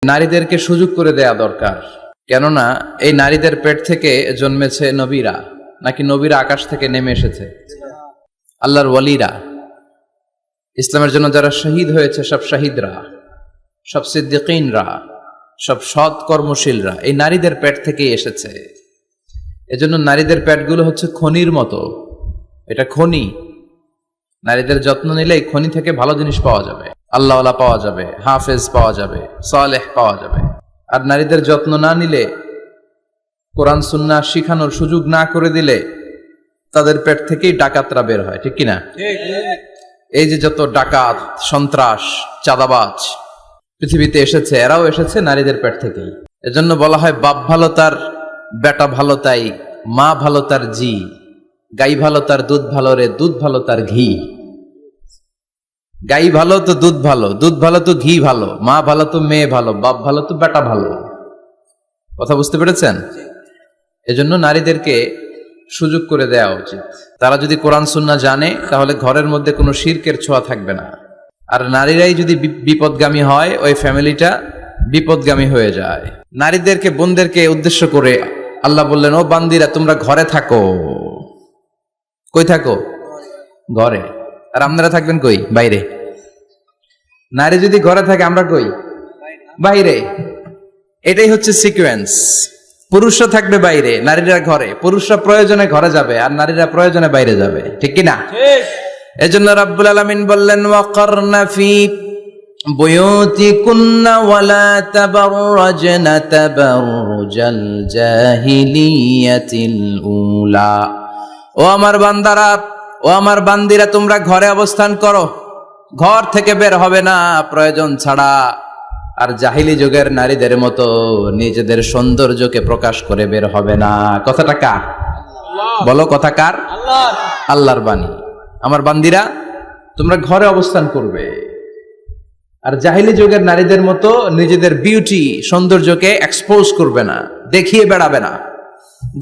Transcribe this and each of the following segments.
নারীদেরকে সুযোগ করে দেয়া দরকার, কেননা এই নারীদের পেট থেকে জন্মেছে নবীরা, নাকি নবীরা আকাশ থেকে নেমে এসেছে? আল্লাহর ওয়ালিরা, ইসলামের জন্য যারা শহীদ হয়েছে সব শহীদরা, সব সিদ্দিকিনরা, সব সৎ কর্মশীলরা এই নারীদের পেট থেকেই এসেছে। এজন্য নারীদের পেটগুলো হচ্ছে খনির মতো, এটা খনি। নারীদের যত্ন নিলে এই খনি থেকে ভালো জিনিস পাওয়া যাবে, আল্লাহওয়ালা পাওয়া যাবে, হাফেজ পাওয়া যাবে, সালেহ পাওয়া যাবে। আর নারীদের যত্ন না নিলে, কোরআন সুন্নাহ শিখানোর সুযোগ না করে দিলে তাদের পেট থেকেই ডাকাতরা বের হয়, ঠিক কিনা? এই যে যত ডাকাত, সন্ত্রাস, চাঁদাবাজ পৃথিবীতে এসেছে, এরাও এসেছে নারীদের পেট থেকেই। এজন্য বলা হয় বাপ ভালো তার বেটা ভালো তাই, মা ভালো তার জি, গাই ভালো তার দুধ ভালো রে, দুধ ভালো তার ঘি। গাই ভালো তো দুধ ভালো, দুধ ভালো তো ঘি ভালো, মা ভালো তো মেয়ে ভালো, বাপ ভালো তো বেটা ভালো। কথা বুঝতে পেরেছেন? এজন্য নারীদেরকে সুযোগ করে দেওয়া উচিত। তারা যদি কোরআন সুন্নাহ জানে তাহলে ঘরের মধ্যে কোনো শিরকের ছোঁয়া থাকবে না। আর নারীরাই যদি বিপদগামী হয়, ওই ফ্যামিলিটা বিপদগামী হয়ে যায়। নারীদেরকে, বোনদেরকে উদ্দেশ্য করে আল্লাহ বললেন, ও বান্দিরা তোমরা ঘরে থাকো। কই থাকো? ঘরে। আর আপনারা থাকবেন কই? বাইরে। নারী যদি ঘরে থাকে, আমরা কই? বাইরে। এটাই হচ্ছে সিকোয়েন্স। পুরুষরা থাকবে বাইরে, নারীরা ঘরে। পুরুষরা প্রয়োজনে ঘরে যাবে, আর নারীরা প্রয়োজনে বাইরে যাবে, ঠিক কিনা? এজন্য রাব্বুল আলামিন বললেন, ওয়াকারনা ফি বুয়ুতিকুন্না ওয়ালা তাবাররাজনা তাবাররুজাল জাহিলিয়াতিল উলা। ও আমার বান্দারা, ও আমার বান্দিরা, তোমরা ঘরে অবস্থান করো, ঘর থেকে বের হবে না প্রয়োজন ছাড়া। আর জাহিলি যুগের নারীদের মতো নিজেদের সৌন্দর্যকে প্রকাশ করে বের হবে না। কথাটা কার? বলো, কথা কার? আল্লাহর বাণী। আমার বান্দিরা, তোমরা ঘরে অবস্থান করবে, আর জাহিলি যুগের নারীদের মতো নিজেদের বিউটি, সৌন্দর্যকে এক্সপোজ করবে না, দেখিয়ে বেড়াবে না।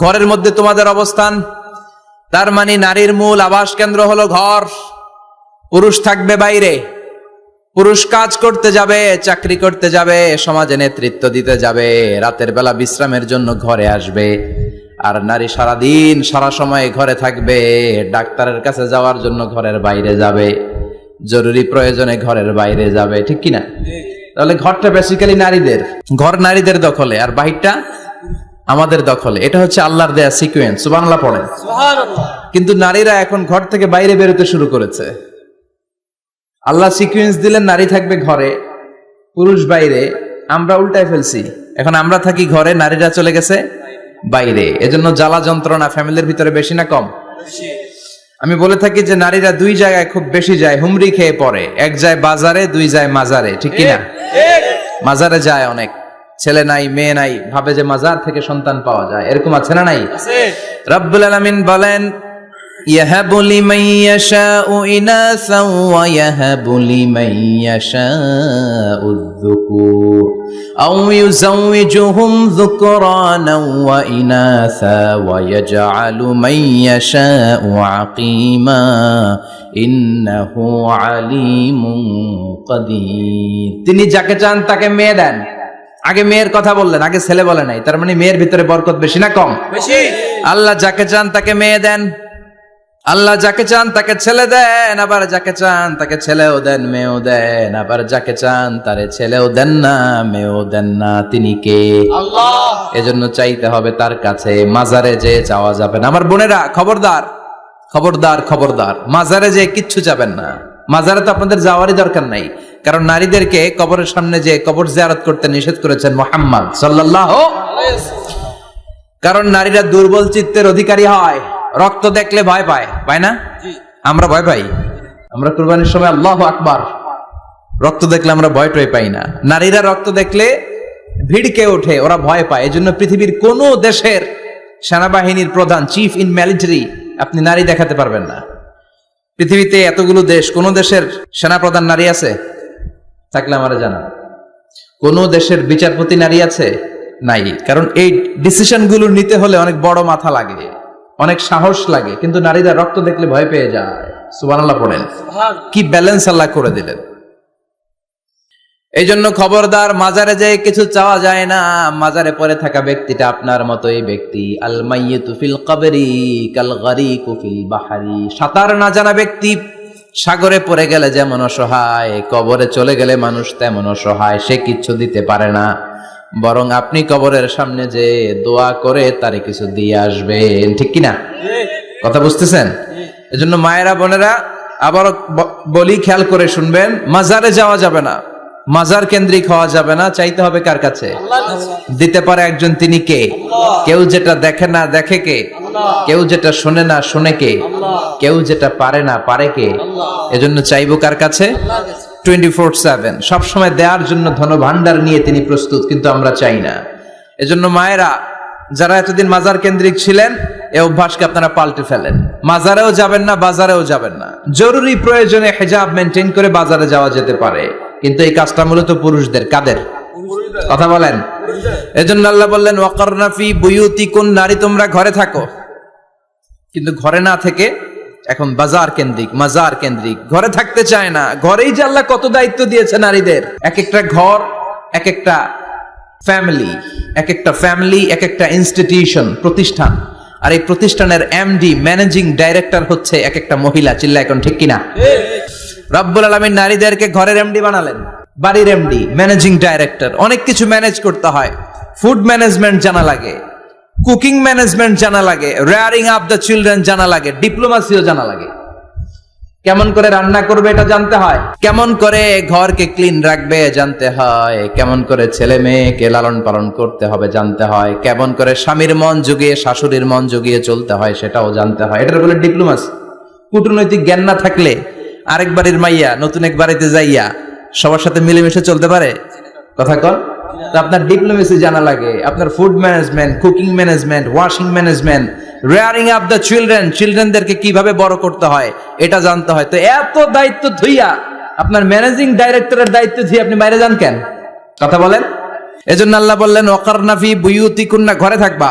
ঘরের মধ্যে তোমাদের অবস্থান। তার মানে নারীর মূল আবাস কেন্দ্র হলো ঘর। পুরুষ থাকবে বাইরে। পুরুষ কাজ করতে যাবে, চাকরি করতে যাবে, সমাজে নেতৃত্ব দিতে যাবে, রাতের বেলা বিশ্রামের জন্য ঘরে আসবে। আর নারী সারাদিন, সারা সময় ঘরে থাকবে, ডাক্তারের কাছে যাওয়ার জন্য ঘরের বাইরে যাবে, জরুরি প্রয়োজনে ঘরের বাইরে যাবে, ঠিক কিনা? তাহলে ঘরটা বেসিক্যালি নারীদের, ঘর নারীদের দখলে, আর বাহিরটা আমাদের দখলে। এটা হচ্ছে আল্লাহর দেয়া সিকোয়েন্স। সুবহানাল্লাহ পড়েন। কিন্তু নারীরা এখন ঘর থেকে বাইরে বেরোতে শুরু করেছে। আল্লাহ সিকোয়েন্স দিলেন, নারী থাকবে ঘরে, পুরুষ বাইরে। আমরা উল্টায় ফেলছি, এখন আমরা থাকি ঘরে, নারীরা চলে গেছে বাইরে। এজন্য জ্বালা যন্ত্রণা ফ্যামিলির ভিতরে বেশি না কম? আমি বলে থাকি যে নারীরা দুই জায়গায় খুব বেশি যায়, হুমড়ি খেয়ে পড়ে। এক যায় বাজারে, দুই যায় মাজারে, ঠিক কিনা? মাজারে যায় অনেক, ছেলে নাই মেয়ে নাই, ভাবে যে মাজার থেকে সন্তান পাওয়া যায়। এরকম আছে না নাই? রাব্বুল আলামিন বলেন, ইয়াহাবু লিমান ইয়াশাউ ইনাসা ওয়া ইয়াহাবু লিমান ইয়াশাউ যুকুর আও ইউযাওয়িজুহুম যুকরানা ওয়া ইনাসা ওয়া ইয়াজআলু মান ইয়াশাউ আকিমা ইন্নাহু আলিমুন কাদির। তিনি যাকে চান তাকে মেয়ে দেন। আগে মেয়ের কথা বললেন, আগে ছেলে বলে নাই। তার মানে মেয়ের ভিতরে বরকত বেশি না কম? বেশি। আল্লাহ যাকে চান তাকে মেয়ে দেন, আল্লাহ যাকে চান তাকে ছেলে দেন, আবার যাকে চান তাকে ছেলেও দেন, মেয়েও দেন, আবার যাকে চান তারে ছেলেও দেন না, মেয়েও দেন না। তিনি কে? আল্লাহ। এজন্য চাইতে হবে তার কাছে, মাজারে যে চাওয়া যাবে না। আমার বোনেরা, খবরদার, খবরদার, খবরদার, মাজারে যে কিচ্ছু যাবেন না। মাজারে তো আপনাদের যাওয়ারই দরকার নাই, কারণ নারীদেরকে কবরের সামনে যে কবর জিয়ারত করতে নিষেধ করেছেন মুহাম্মদ সাল্লাল্লাহু আলাইহি ওয়াসাল্লাম। কারণ নারীরা দুর্বল চিত্তের অধিকারী হয়, রক্ত দেখলে ভয় পায়, পায় না? আমরা ভয় পাই? আমরা কুরবানির সময় আল্লাহু আকবার, রক্ত দেখলে আমরা ভয় টয় পাই না। নারীরা রক্ত দেখলে ভিড়কে ওঠে, ওরা ভয় পায়। এজন্য পৃথিবীর কোন দেশের সেনাবাহিনীর প্রধান, চিফ ইন মিলিটারি, আপনি নারী দেখাতে পারবেন না। পৃথিবীতে এতগুলো দেশ, কোন দেশের সেনাপ্রধান নারী আছে? থাকলে আমারে জানান। কোন দেশের বিচারপতি নারী আছে? নাই। কারণ এই ডিসিশন গুলো নিতে হলে অনেক বড় মাথা লাগে, অনেক সাহস লাগে। কিন্তু নারীরা রক্ত দেখলে ভয় পেয়ে যায়। সুবহানাল্লাহ পড়েন। কি ব্যালেন্স আল্লাহ করে দিলেন। এই জন্য খবরদার, মাজারে যেয়ে কিছু চাওয়া যায় না। মাজারে পড়ে থাকা ব্যক্তিটা আপনার মতোই ব্যক্তি। আল মাইয়িতু ফিল কবরি কাল গারিকু ফিল বাহরি। সাঁতার না জানা ব্যক্তি সাগরে পড়ে গেলে যেমন অসহায়, কবরে চলে গেলে মানুষ তেমন অসহায়। সে কিচ্ছু দিতে পারে না, বরং আপনি কবরের সামনে যে দোয়া করে তারে কিছু দিয়ে আসবেন। ঠিক কিনা? কথা বুঝতেছেন? এজন্য মায়েরা, বোনেরা, আবারও বলি, খেয়াল করে শুনবেন, মাজারে যাওয়া যাবে না, মাজার কেন্দ্রিক হওয়া যাবে না। চাইতে হবে কার কাছে? দিতে পারে একজন, তিনি কে? কেউ যেটা দেখে না দেখে কে? কেউ যেটা শোনে না শোনে কে? কেউ যেটা পারে না পারে কে? এজন্য চাইবো কার কাছে? 24/7 সবসময় দেওয়ার জন্য ধন ভান্ডার নিয়ে তিনি প্রস্তুত, কিন্তু আমরা চাই না। এজন্য মায়েরা, যারা এতদিন মাজার কেন্দ্রিক ছিলেন, এই অভ্যাসকে আপনারা পাল্টে ফেলেন। মাজারেও যাবেন না, বাজারেও যাবেন না। জরুরি প্রয়োজনে হিজাব মেনটেন করে বাজারে যাওয়া যেতে পারে, কিন্তু এই কাজটা মূলত পুরুষদের। কাদের কথা বলেন? এজন্য আল্লাহ বললেন ওয়াকারনা ফি বুয়ুতিকুন, নারী তোমরা ঘরে থাকো। কিন্তু ঘরে না থেকে এখন বাজার কেন্দ্রিক, মাজার কেন্দ্রিক, ঘরে থাকতে চায় না। ঘরেই যে আল্লাহ কত দায়িত্ব দিয়েছে নারীদের। এক একটা ঘর এক একটা ফ্যামিলি, এক একটা ফ্যামিলি এক একটা ইনস্টিটিউশন, প্রতিষ্ঠান। আর এই প্রতিষ্ঠানের এমডি, ম্যানেজিং ডাইরেক্টর হচ্ছে এক একটা মহিলা। চিল্লা এখন ঠিক কিনা? রব্বুল আলামিন নারীদেরকে ঘরের এমডি বানালেন, বাড়ির এমডি, ম্যানেজিং ডাইরেক্টর। অনেক কিছু ম্যানেজ করতে হয়। ফুড ম্যানেজমেন্ট জানা লাগে, কুকিং ম্যানেজমেন্ট জানা লাগে, রেয়ারিং আপ দ্য চিলড্রেন জানা লাগে, ডিপ্লোমাসিও জানা লাগে। কেমন করে রান্না করবে এটা জানতে হয়, কেমন করে ঘরকে ক্লিন রাখবে জানতে হয়, কেমন করে ছেলে মেয়েকে লালন পালন করতে হবে জানতে হয়, কেমন করে স্বামীর মন জুগিয়ে শাশুড়ির মন জুগিয়ে চলতে হয় সেটাও জানতে হয়। এটার বলে ডিপ্লোমাসি। কূটনৈতিক জ্ঞান না থাকলে আরেক বাড়ির মাইয়া নতুন এক বাড়িতে যাইয়া সবার সাথে মিলেমিশে চলতে পারে? কথা কন। তো আপনার ডিপ্লোমেসি জানা লাগে, আপনার food management, cooking management, washing management, rearing up the children, চিলড্রেনদেরকে কিভাবে বড় করতে হয় এটা জানতে হয়। তো এত দায়িত্ব ধুইয়া আপনার ম্যানেজিং ডাইরেক্টরের দায়িত্ব দিয়ে আপনি বাইরে যান কেন? কথা বলেন। এজন্য আল্লাহ বললেন ওয়াকারনা ফি বুয়ুতিকুন্না, ঘরে থাকবা।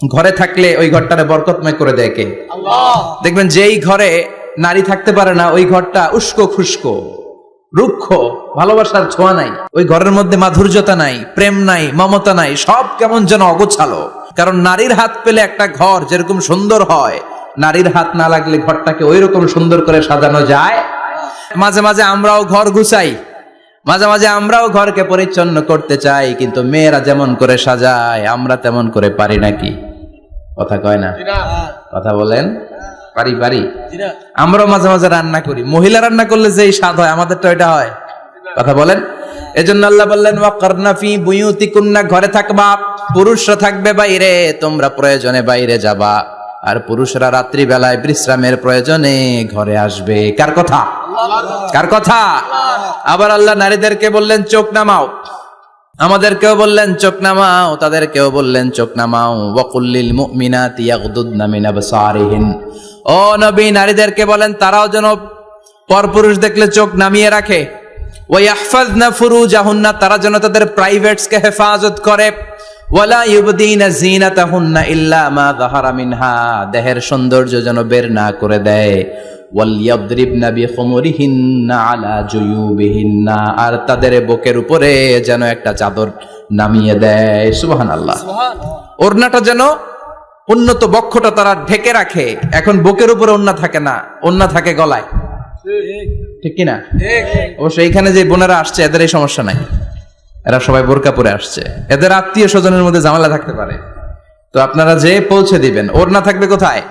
ঘরে থাকলে ওই ঘরটারে বরকতময় করে দেয় কে? আল্লাহ। দেখবেন যেই ঘরে নারী থাকতে পারে না, ওই ঘরটা উস্কো খুস্কো, রুক্ষ, ভালোবাসার ছোঁয়া নাই। ওই ঘরের মধ্যে মাধুর্যতা নাই, প্রেম নাই, মমতা নাই, সব কেমন যেন অগোছালো। কারণ নারীর হাত পেলে একটা ঘর যেরকম সুন্দর হয়, নারীর হাত না লাগলে ঘরটাকে ওই রকম সুন্দর করে সাজানো যায়। মাঝে মাঝে আমরাও ঘর গুছাই, মাঝে মাঝে আমরাও ঘরকে পরিচ্ছন্ন করতে চাই, কিন্তু মেয়েরা যেমন করে সাজায় আমরা তেমন করে পারি নাকি? কথা কয় না? কথা বলেন। পারি পারি। আমরাও মাঝে মাঝে রান্না করি, মহিলা রান্না করলে যেই স্বাদ হয় আমাদেরটা ওইটা হয়। কথা বলেন। এজন্য আল্লাহ বললেন ওয়াকারনা ফি বুয়ুতিকুন্না, ঘরে থাকবা। পুরুষরা থাকবে বাইরে, তোমরা প্রয়োজনে বাইরে যাবা। আর পুরুষরা রাত্রি বেলায় বিশ্রামের প্রয়োজনে ঘরে আসবে। কার কথা? কার কথা? আবার আল্লাহ নারীদেরকে বললেন চোখ নামাও, আমাদেরকেও বললেন চোখ নামাও, তাদেরকেও বললেন চোখ নামাও। ওয়াকুল্লিল মুমিনাতি ইয়াগদুদনা মিন আবসারিহিন, ও নবী নারীদেরকে বলেন তারাও যেন পরপুরুষ দেখলে চোখ নামিয়ে রাখে। ওয়া ইয়াহফাজনা ফুরুজাহুন্না, তারা যেন তাদের প্রাইভেটসকে হেফাজত করে। ওয়ালা ইউবদিনা জিনাতাহুন্না ইল্লা মা যাহারা মিনহা, দেহের সৌন্দর্য যেন বের না করে দেয়। ওয়াল ইয়াদরিবনা বিখুমুরিহিন্না আলা জুয়ুবিহিন্না, আর তাদের বুকের উপরে যেন একটা চাদর নামিয়ে দেয়। সুবহানাল্লাহ। ওড়নাটা যেন, উন্নত বক্ষটা তারা ঢেকে রাখে। এখন বুকের উপরে ওড়না থাকে না, ওড়না থাকে গলায়। ঠিক কিনা? অবশ্য এইখানে যে বোনেরা আসছে এদের এই সমস্যা নাই, এরা সবাই বোরকা পরে আসছে। এদের আত্মীয় স্বজনের মধ্যে ঝামেলা থাকতে পারে, তো আপনারা যে পৌঁছে দিবেন। ওড়না থাকবে কোথায়?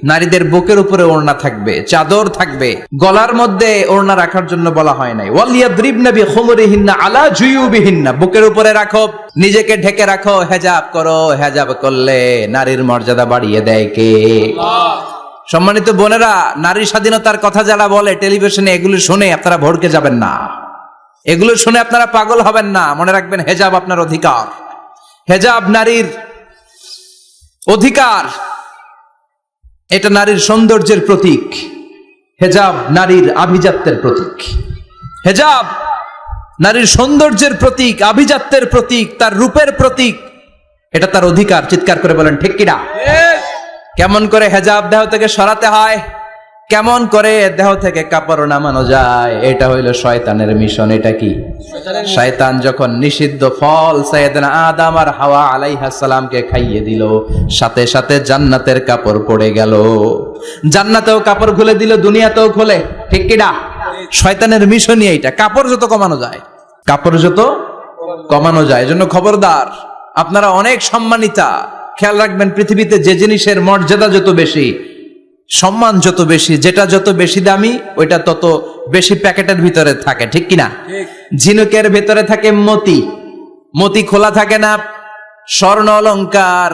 নারীদের বুকের উপরে ওড়না থাকবে, চাদর থাকবে। গলার মধ্যে ওড়না রাখার জন্য বলা হয় নাই। ওয়ালিয়াদরিবনা বিখুমুরিহিন্না আলা জুয়ুবিহিন্না, বুকের উপরে রাখো, নিজেকে ঢেকে রাখো, হেজাব করো। হেজাব করলে নারীর মর্যাদা বাড়িয়ে দেয় কে? আল্লাহ। সম্মানিত বোনেরা, নারী স্বাধীনতার কথা যারা বলে টেলিভিশনে, এগুলো শুনে আপনারা ভড়কে যাবেন না, এগুলো শুনে আপনারা পাগল হবেন না। মনে রাখবেন হেজাব আপনার অধিকার, হেজাব নারীর অধিকার, এটা নারীর সৌন্দর্যের প্রতীক। হেজাব নারীর আভিজাত্যের প্রতীক। হেজাব নারীর সৌন্দর্যের প্রতীক, আভিজাত্যের প্রতীক, তার রূপের প্রতীক। এটা তার অধিকার। চিৎকার করে বলেন ঠিক কিনা? কেমন করে হেজাব দেহ থেকে সরাতে হয়, কেমন করে দেহ থেকে কাপড় নামানো যায়, এটা হইল শয়তানের মিশন। এটা কি? শয়তান যখন নিষিদ্ধ ফল সাইয়েদনা আদম আর হাওয়া আলাইহিস সালামকে খাইয়ে দিল, সাথে সাথে জান্নাতের কাপড় পড়ে গেল। জান্নাতেও কাপড় খুলে দিল, দুনিয়াতেও খুলে। ঠিক কি না? শয়তানের মিশনই এইটা, কাপড় যত কমানো যায়, কাপড় যত কমানো যায়। এজন্য খবরদার, আপনারা অনেক সম্মানিতা। খেয়াল রাখবেন, পৃথিবীতে যে জিনিসের মর্যাদা যত বেশি, সম্মান যত বেশি, যেটা যত বেশি দামি, ওইটা তত বেশি প্যাকেটের ভিতরে থাকে। ঠিক কিনা? ঝিনুকের ভিতরে থাকে মতি, মতি খোলা থাকে না। স্বর্ণ অলংকার,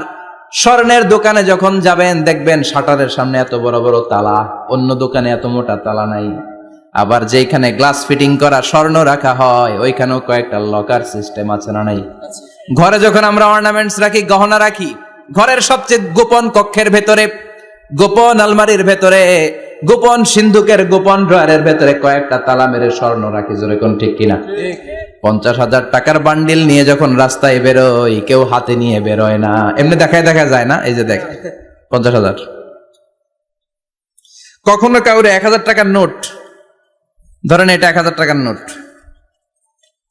স্বর্ণের দোকানে যখন যাবেন দেখবেন শাটারের সামনে এত বড় বড় তালা, অন্য দোকানে এত মোটা তালা নাই। আবার যেখানে গ্লাস ফিটিং করা স্বর্ণ রাখা হয়, ওইখানেও কয়েকটা লকার সিস্টেম আছে না নাই? ঘরে যখন আমরা অর্নামেন্টস রাখি, গহনা রাখি, ঘরের সবচেয়ে গোপন কক্ষের ভেতরে, গোপন আলমারির ভেতরে, গোপন সিন্ধুকের গোপন ড্রয়ারের ভেতরে কয়েকটা তালা মেরে স্বর্ণ রাখি। জোরে কোন ঠিক কিনা? 50,000 টাকার বান্ডিল নিয়ে যখন রাস্তায় বেরোয়, কেউ হাতে নিয়ে বেরোয় না, এমনি দেখা যায় না। এই যে দেখ, 50,000। কখনো কাউরে 1,000 টাকার নোট ধরেন, এটা 1,000 টাকার নোট,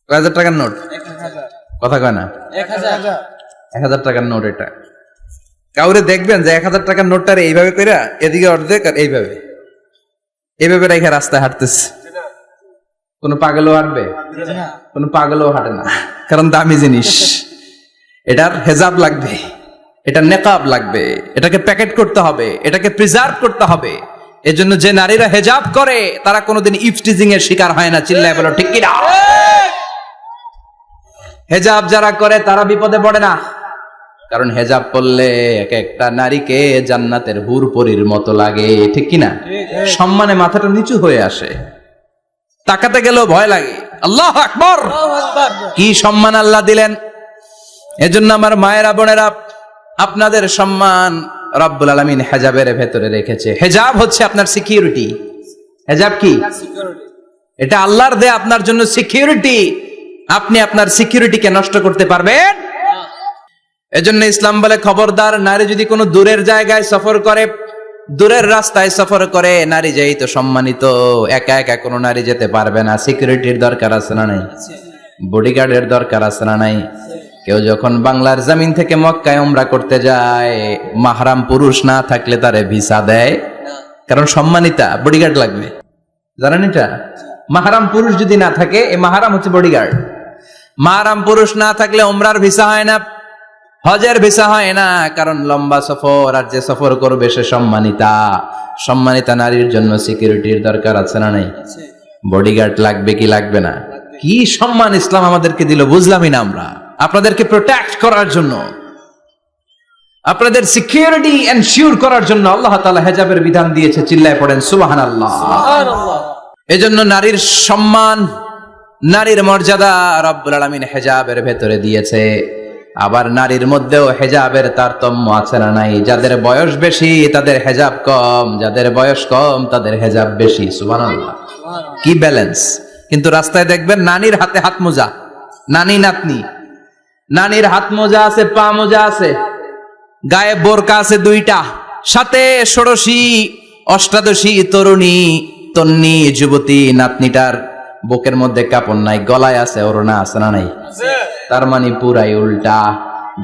1,000 টাকার নোট, কথা কয় না, 1,000 টাকার নোট। এটা কাউরে দেখবেন যে 1,000 টাকার নোটটারে এইভাবে কইরা এদিকে অর্ধেক আর এইভাবে এইভাবে রেখে রাস্তায় হাঁটতেছে। কোন পাগলও হাঁটবে? কোন পাগলও হাঁটে না, কারণ দামি জিনিস। এটার হেজাব লাগবে, এটার নেকাব লাগবে, এটাকে প্যাকেট করতে হবে, এটাকে প্রিজার্ভ করতে হবে। এজন্য যে নারীরা হেজাব করে তারা কোনোদিন ইফটিজিং এর শিকার হয় না। চিল্লায় বলো ঠিক কি না? হেজাব যারা করে তারা বিপদে পড়ে না, কারণ হেজাব করলে এক একটা নারীকে জান্নাতের হুরপরির মতো লাগে। ঠিক কি না? সম্মানে মাথাটা নিচু হয়ে আসে, তাকাতে গেলেও ভয় লাগে। আল্লাহু আকবার, কি সম্মান আল্লাহ দিলেন! এজন্য আমার মায়েরা বোনেরা, আপনাদের সম্মান রব্বুল আলামিন হেজাবের ভেতরে রেখেছে। হেজাব হচ্ছে আপনার সিকিউরিটি। হেজাব কি? এটা আল্লাহর দেয়া আপনার জন্য সিকিউরিটি। আপনি আপনার সিকিউরিটিকে নষ্ট করতে পারবেন? এজন্য ইসলাম বলে, খবরদার, নারী যদি কোনো দূরের জায়গায় সফর করে, দূরের রাস্তায় সফর করে, নারী যেই তো সম্মানিত, একা একা কোনো নারী যেতে পারবে না। সিকিউরিটির দরকার আছে না নাই? বডিগার্ডের দরকার আছে না নাই? কেউ যখন বাংলার জমিন থেকে মক্কায় উমরা করতে যায়, মাহরাম পুরুষ না থাকলে তারে ভিসা দেয়, কারণ সম্মানিতা, বডিগার্ড লাগবে। জানেন এটা? মাহরাম পুরুষ যদি না থাকে, এই মাহরাম হচ্ছে বডিগার্ড। মাহরাম পুরুষ না থাকলে উমরার ভিসা হয় না, হজের ভিসা হয় না, কারণ লম্বা সফর, আর যে সফর করবে সে সম্মানিতা। সম্মানিতা নারীর জন্য সিকিউরিটির দরকার আছে না নাই? বডিগার্ড লাগবে কি লাগবে না? কি সম্মান ইসলাম আমাদেরকে দিল, বুঝলামই না আমরা। আপনাদেরকে প্রোটেক্ট করার জন্য, আপনাদের সিকিউরিটি এনশিওর করার জন্য আল্লাহ তাআলা হেজাবের বিধান দিয়েছে। চিল্লায় পড়েন সুবহানাল্লাহ। এজন্য নারীর সম্মান, নারীর মর্যাদা রব্বুল আলামিন হেজাবের ভেতরে দিয়েছে। আবার নারীর মধ্যেও হেজাবের তারতম্য আছে না নাই? যাদের বয়স বেশি তাদের হেজাব কম, যাদের বয়স কম তাদের হেজাব বেশি। সুবহানাল্লাহ, কি ব্যালেন্স! কিন্তু রাস্তায় দেখবেন নানির হাতে হাত মোজা, নানি নাতনি, নানির হাত মোজা আছে, পা মোজা আছে, গায়ে বোরকা আছে 2টা, সাথে ষোড়শী অষ্টাদশী তরুণী তন্নি যুবতী নাতনিটার বুকের মধ্যে কাপড় নাই, গলায় আছে ওড়না, আছে না নাই? তার মানে পুরাই উল্টা।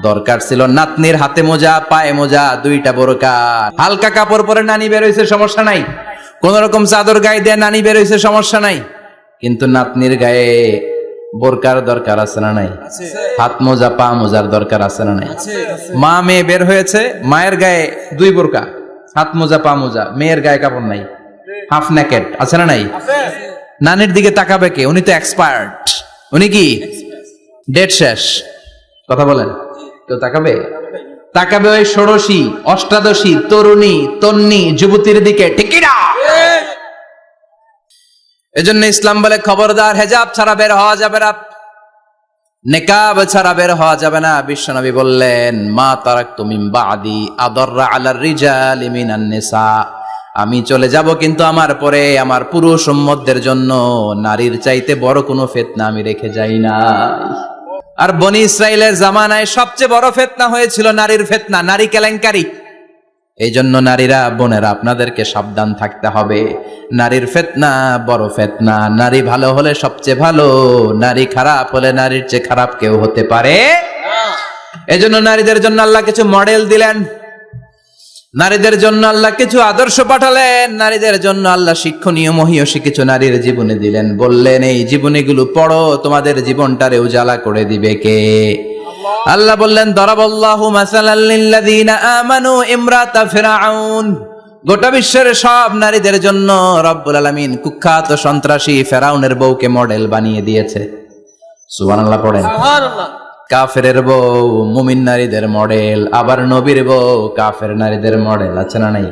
দরকার ছিল নাতনির হাতে মোজা, পায়ে মোজা, 2টা বোরকা। হালকা কাপড় পরে নানি বের হইছে, সমস্যা নাই। কোন রকম চাদর গায়ে দিয়ে নানি বের হইছে, সমস্যা নাই। কিন্তু নাতনির গায়ে বোরকার দরকার আছে না নাই? হাত মোজা, পা মোজার দরকার আছে না নাই? মা মেয়ে বের হয়েছে, মায়ের গায়ে 2 বোরকা, হাত মোজা, পা মোজা, মেয়ের গায়ে কাপড় নাই, হাফ নেকেড, আছে না নাই? নানির দিকে তাকাবে কে? উনি তো এক্সপার্ট, উনি কি ডেট শেষ। কথা বলেন, কেউ তাকাবে? তাকাবে ওই ষোড়শী অষ্টাদশী তরুণী তন্নি যুবতীর দিকে। ঠিক কি না? এজন্য ইসলাম বলে, খবরদার, হেজাব ছাড়া বের হওয়া যাবে না, নেকাব ছাড়া বের হওয়া যাবে না। বিশ্বনবী বললেন, মা তারাকতু মিন বাদি আদাররা আলার রিজালি মিনান নিসা, আমি চলে যাব কিন্তু আমার পরে আমার পুরুষ উম্মতদের জন্য নারীর চাইতে বড় কোনো ফিতনা আমি রেখে যাই না। আর বনি ইসরাইলের জামানায় সবচেয়ে বড় ফিতনা হয়েছিল নারীর ফিতনা, নারী কেলেঙ্কারি। এই জন্য নারীরা, বোনেরা, আপনাদেরকে সাবধান থাকতে হবে। নারীর ফিতনা বড় ফিতনা। নারী ভালো হলে সবচেয়ে ভালো, নারী খারাপ হলে নারীর চেয়ে খারাপ কেউ হতে পারে। এজন্য নারীদের জন্য আল্লাহ কিছু মডেল দিলেন, নারীদের জন্য আল্লাহ কিছু আদর্শ পাঠালেন, নারীদের জন্য আল্লাহ শিক্ষণীয় মহীয়সী কিছু নারীর জীবনে দিলেন। বললেন এই জীবনীগুলো পড়ো, তোমাদের জীবনটারে উজালা করে দিবে কে? আল্লাহ বললেন দরাবাল্লাহু মাসালাল লিল্লাযিনা আমানু ইমরাতা ফিরআউন। গোটা বিশ্বের সব নারীদের জন্য রব্বুল আলামিন কুখ্যাত সন্ত্রাসী ফেরাউনের বউকে মডেল বানিয়ে দিয়েছে। সুবহানাল্লাহ পড়েন। সুবহানাল্লাহ। কাফেরের বউ মুমিন নারীদের মডেল, আবার নবীর বউ কাফের নারীদের মডেল। আছে না নাই?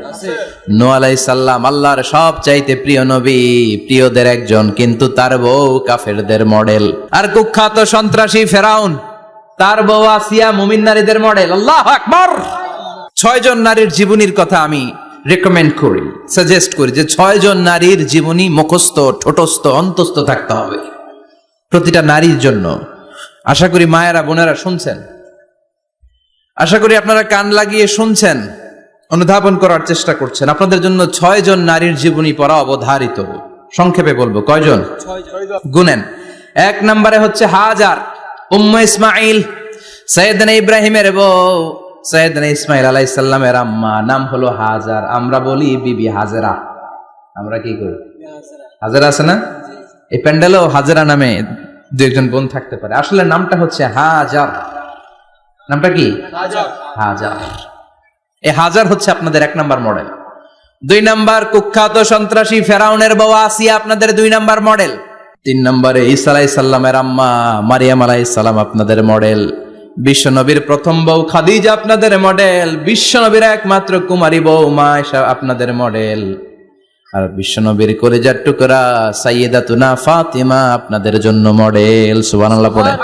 নূহ আলাইহিস সালাম আল্লাহর সবচাইতে প্রিয় নবী, প্রিয়দের একজন, কিন্তু তার বউ কাফেরদের মডেল। আর কুখ্যাত সন্ত্রাসী ফেরাউন, তার বউ আসিয়া মুমিন নারীদের মডেল। আল্লাহু আকবার। 6 জন নারীর জীবনীর কথা আমি রেকমেন্ড করি, সাজেস্ট করি যে 6 জন নারীর জীবনী মুখস্থ, ঠোঁটস্থ, অন্তস্থ থাকতে হবে প্রতিটা নারীর জন্য। আশা করি মায়েরা, বোনেরা শুনছেন, আশা করি আপনারা কান লাগিয়ে শুনছেন, অনুধাবন করার চেষ্টা করছেন। আপনাদের জন্য 6 জন নারীর জীবনী পড়া অবধারিত। সংক্ষেপে বলবো কয়জন? 6 জন। গুনেন। 1 নম্বরে হচ্ছে হাজার, উম্মে ইসমাইল, সাইয়েদনা ইব্রাহিমের বউ, সাইয়েদনা ইসমাইল আলাইহিস সালামের আম্মা, নাম হলো হাজার। আমরা বলি বিবি হাজেরা। আমরা কি করি? হাজেরা আছে না? এই প্যান্ডেলেও হাজেরা নামে 2-1 বোন থাকতে পারে। আসলে নামটা হচ্ছে হাজার। নামটা কি? হাজার। এই হাজার হচ্ছে আপনাদের 1 নাম্বার মডেল। 2 নাম্বার কুখ্যাত সন্ত্রাসী ফেরাউনের বউ আসিয়া আপনাদের 2 নাম্বার মডেল। 3 নম্বরে ঈসা আলাইহিস সালামের আম্মা মারিয়াম আলাইহিস সালাম আপনাদের মডেল। বিশ্বনবীর প্রথম বউ খাদিজা আপনাদের মডেল। বিশ্বনবীর একমাত্র কুমারী বউ মা আয়েশা আপনাদের মডেল। আর বিশ্বনবীর কলিজার টুকরা সাইয়্যিদাতুনা ফাতিমা আপনাদের জন্য মডেল। সুবহানাল্লাহ পড়েন।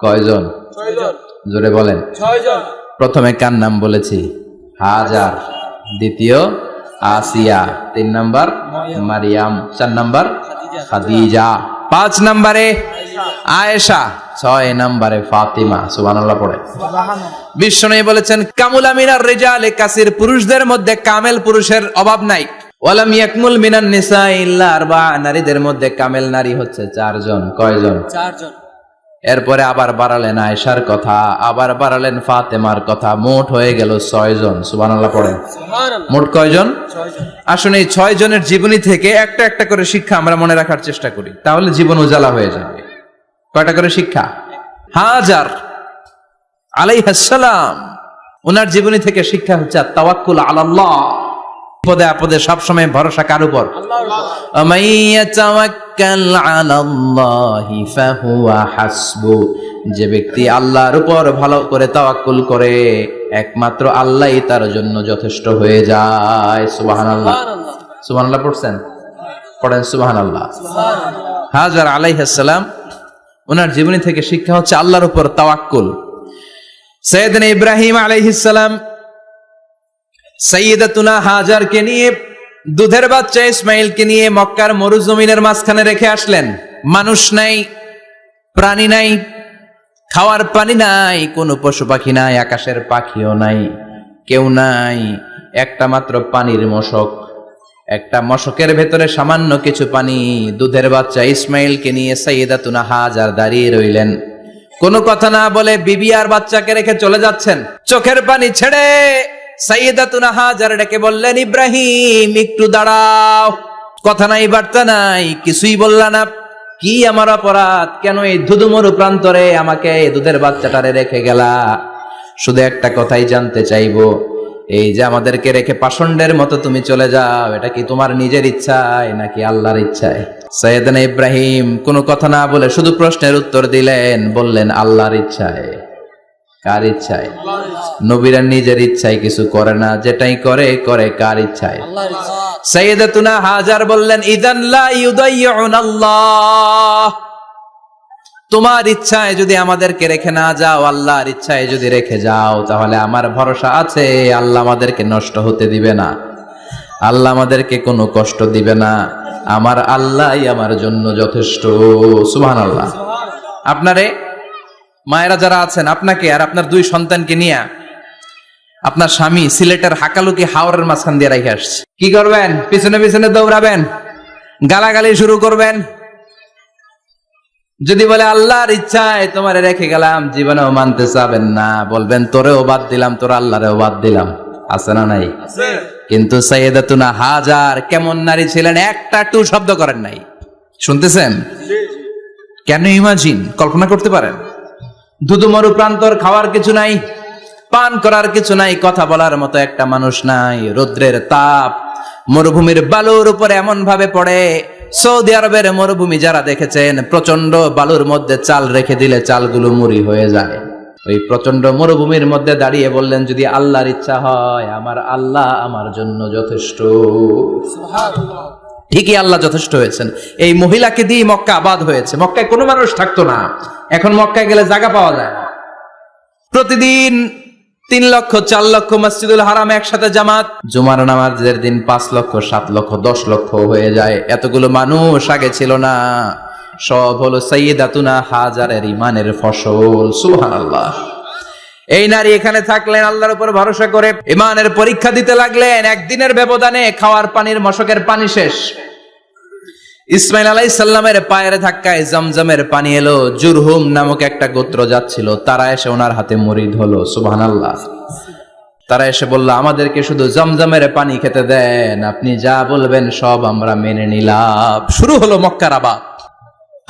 কয়জন? 6 জন। জোরে বলেন। 6 জন। প্রথমে কার নাম বলেছি? হাজার। দ্বিতীয় আসিয়া। 3 নাম্বার মারিয়াম। 4 নাম্বার খাদিজা। 5 নম্বরে আয়েশা। 6 নম্বরে ফাতিমা। সুবহানাল্লাহ পড়েন। বিশ্বনবী বলেছেন কামুলা মিনার রিজালে কাসির, পুরুষদের মধ্যে কামেল পুরুষের অভাব নাই। ওয়ালাম ইয়াকমুল মিনান নিসা ইল্লা আরবা, নারীদের মধ্যে কামেল নারী হচ্ছে 4 জন। কয়জন? 4 জন। এরপরে আবার বাড়ালেন আয়েশার কথা, আবার বাড়ালেন ফাতেমার কথা, মোট হয়ে গেল 6 জন। সুবহানাল্লাহ পড়েন। সুবহানাল্লাহ। মোট কয়জন? 6 জন। আসুন এই 6 জনের জীবনী থেকে একটা একটা করে শিক্ষা আমরা মনে রাখার চেষ্টা করি, তাহলে জীবন উজালা হয়ে যাবে। কয়টা করে শিক্ষা? হাজার আলাইহিস সালাম, ওনার জীবনী থেকে শিক্ষা হচ্ছে তাওয়াক্কুল আলাল্লাহ। বিপদে আপদে সবসময় ভরসা কার উপর? আল্লাহর উপর। আমাইয়া তাওয়াক্কাল আলাল্লাহি ফাহুয়া হাসবু, যে ব্যক্তি আল্লাহর উপর ভালো করে তাওয়াক্কুল করে একমাত্র আল্লাহই তার জন্য যথেষ্ট হয়ে যায়। সুবহানাল্লাহ। সুবহানাল্লাহ পড়ছেন? পড়েন সুবহানাল্লাহ। সুবহানাল্লাহ। হাজার আলাইহিস সালাম, ওনার জীবনী থেকে শিক্ষা হচ্ছে আল্লাহর উপর তাওয়াক্কুল। সাইয়েদনা ইব্রাহিম আলাইহিস সালাম সাইয়্যিদাতুনা হাজারকে নিয়ে, দুধের বাচ্চা ইসমাইলকে নিয়ে মক্কার মরুজমিনের মাঝখানে রেখে আসলেন। মানুষ নাই, প্রাণী নাই, খাওয়ার পানি নাই, কোনো পশু পাখি নাই, আকাশের পাখিও নাই, কেউ নাই, একটা মাত্র পানির মশক। একটা মশকের ভেতরে সামান্য কিছু পানি। দুধের বাচ্চা ইসমাইলকে নিয়ে সাইয়্যিদাতুনা হাজার দাঁড়িয়ে রইলেন। কোনো কথা না বলে বিবি আর বাচ্চাকে রেখে চলে যাচ্ছেন। চোখের পানি ছেড়ে সাইয়্যিদাতুনা হাজার ডেকে বললেন, ইব্রাহিম একটু দাঁড়াও। কথা নাই, বার্তা নাই, কিছুই বললা না। কি আমার অপরাধ? কেন এই ধুধুমরু প্রান্তরে আমাকে দুধের বাচ্চাটারে রেখে গেলা? শুধু একটা কথাই জানতে চাইবো, এই যে আমাদেরকে রেখে পাষণ্ডের মতো তুমি চলে যাও, এটা কি তোমার নিজের ইচ্ছায় নাকি আল্লাহর ইচ্ছায়? সাইয়েদনা ইব্রাহিম কোনো কথা না বলে শুধু প্রশ্নের উত্তর দিলেন, বললেন আল্লাহর ইচ্ছায়। কার ইচ্ছায়? নবীরা নিজের ইচ্ছায় কিছু করে না, যেটাই করে করে কার ইচ্ছায়? আল্লাহর ইচ্ছায়। সাইয়্যিদাতুনা হাজার বললেন, ইযান লা ইউদাইয়ুনাল্লাহ, তোমার ইচ্ছায় যদি আমাদেরকে রেখে না যাও, আল্লাহর ইচ্ছায় যদি রেখে যাও, তাহলে আমার ভরসা আছে আল্লাহ আমাদেরকে নষ্ট হতে দিবে না, আল্লাহ আমাদেরকে কোনো কষ্ট দিবে না, আমার আল্লাহই আমার জন্য যথেষ্ট। সুবহানাল্লাহ। আপনারে মায়েরা যারা আছেন, আপনাকে আর আপনার 2 সন্তানকে নিয়ে আপনার স্বামী সিলেটের হাকালুকি হাওরের মাঝখান দিয়ে রেখে আসছে, কি করবেন? পিছনে পিছনে দৌড়াবেন, গালাগালি শুরু করবেন। যদি বলে আল্লাহর ইচ্ছায় তোমারে রেখে গেলাম, জীবনেও মানতে চাবেন না, বলবেন তোরেও বাদ দিলাম, তোর আল্লাহরেও বাদ দিলাম। আছে না নাই? কিন্তু সাইয়েদাতুনা হাজার কেমন নারী ছিলেন, একটা টু শব্দ করেন নাই। শুনতেছেন? কেন ইমাজিন, কল্পনা করতে পারেন? ধুধু মরু প্রান্তর, খাওয়ার কিছু নাই, পান করার কিছু নাই, কথা বলার মতো একটা মানুষ নাই, রৌদ্রের তাপ মরুভূমির বালুর উপরে এমন ভাবে পড়ে। সৌদি আরবের মরুভূমি যারা দেখেছেন, প্রচন্ড বালুর মধ্যে চাল রেখে দিলে চালগুলো মুড়ি হয়ে যায়। ওই প্রচন্ড মরুভূমির মধ্যে দাঁড়িয়ে বললেন, যদি আল্লাহর ইচ্ছা হয়, আমার আল্লাহ আমার জন্য যথেষ্ট। ঠিকই আল্লাহ যথেষ্ট হয়েছেন। এই মহিলাকে দিয়ে মক্কা আবাদ হয়েছে। মক্কায় কোনো মানুষ থাকতো না, এখন মক্কায় গেলে জায়গা পাওয়া যায় না। প্রতিদিন 3 লক্ষ 4 লক্ষ মসজিদুল হারাম একসাথে জামাত, জুমার নামাজের দিন 5 লক্ষ 7 লক্ষ 10 লক্ষ হয়ে যায়। এতগুলো মানুষ আগে ছিল না। সব হলো সাইয়েদাতুনা হাজারের ইমানের ফসল। সুবহানাল্লাহ। এই নারী এখানে থাকলেন আল্লাহর উপর ভরসা করে, ইমানের পরীক্ষা দিতে লাগলেন। একদিনের ব্যবধানে খাওয়ার পানির মশকের পানি শেষ। ইসমাইল আলাইহিস সালামের পায়ের ধাক্কায় জমজমের পানি এলো। জুরহুম নামক একটা গোত্র যাচ্ছিল, তারা এসে ওনার হাতে মুরিদ হলো। সুবহানাল্লাহ। তারা এসে বলল, আমাদেরকে শুধু জমজমের পানি খেতে দেন, আপনি যা বলবেন সব আমরা মেনে নিলাম। শুরু হলো মক্কার আবাদ।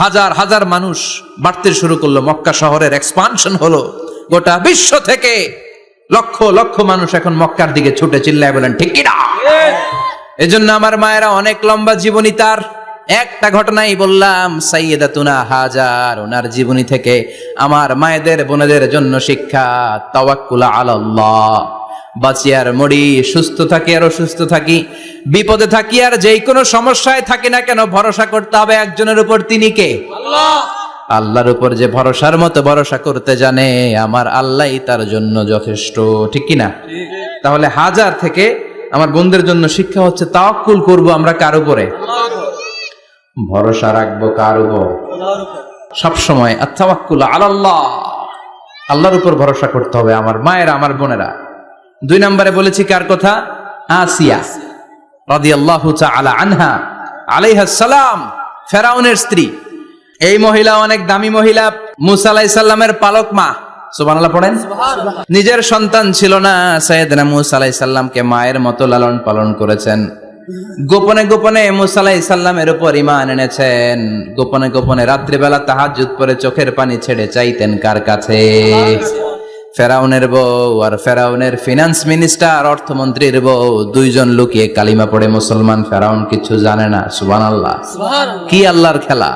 হাজার হাজার মানুষ বাড়তে শুরু করলো, মক্কা শহরের এক্সপানশন হলো। গোটা বিশ্ব থেকে লক্ষ লক্ষ মানুষ এখন মক্কার দিকে ছুটে চিল্লায় বলেন, ঠিক কি না? এজন্য আমার মায়েরা অনেক লম্বা জীবনী, তার একটা ঘটনাই বললাম। সাইয়েদাতুনা হাজার, ওনার জীবনী থেকে আমার মায়েদের বোনেদের জন্য শিক্ষা। তাওয়াক্কুল আলাল্লাহ। বাঁচি আর মরি, সুস্থ থাকি আর অসুস্থ থাকি, বিপদে থাকি আর যেই কোনো সমস্যায় থাকি না কেন, ভরসা করতে হবে একজনের উপর। তিনি কে? আল্লাহ। আল্লাহর উপর যে ভরসার মতো ভরসা করতে জানে, আমার আল্লাহই তার জন্য যথেষ্ট। ঠিক কিনা? তাহলে হাজার থেকে আমার বোনদের জন্য শিক্ষা হচ্ছে, তাওয়াক্কুল করব আমরা কার উপরে? ভরসা রাখবো কার উপর? সবসময় আত-তাওয়াক্কুল আলাল্লাহ, আল্লাহর উপর ভরসা করতে হবে আমার মায়েরা, আমার বোনেরা। 2 নম্বরে বলেছি কার কথা? আসিয়া রাদিয়াল্লাহু তাআলা আনহা আলাইহাস সালাম, ফেরাউনের স্ত্রী। এই মহিলা অনেক দামি মহিলা, মুসা আলাইহিস সালামের পালক মা। সুবহানাল্লাহ পড়েন। নিজের সন্তান ছিল না, সাইয়েদনা মুসা আলাইহিস সালামকে মায়ের মতো লালন পালন করেছেন। গোপনে গোপনে মুসা আলাইহিস সালামের উপর ঈমান এনেছেন। গোপনে গোপনে রাত্রিবেলা তাহাজ্জুদ পড়ে চোখের পানি ছেড়ে চাইতেন কার কাছে? ফেরাউনের বউ আর ফেরাউনের ফিনান্স মিনিস্টার, অর্থমন্ত্রীর বউ, 2 জন লুকিয়ে কালিমা পড়ে মুসলমান। ফেরাউন কিছু জানে না। সুবহানাল্লাহ। কি আল্লাহর খেলা!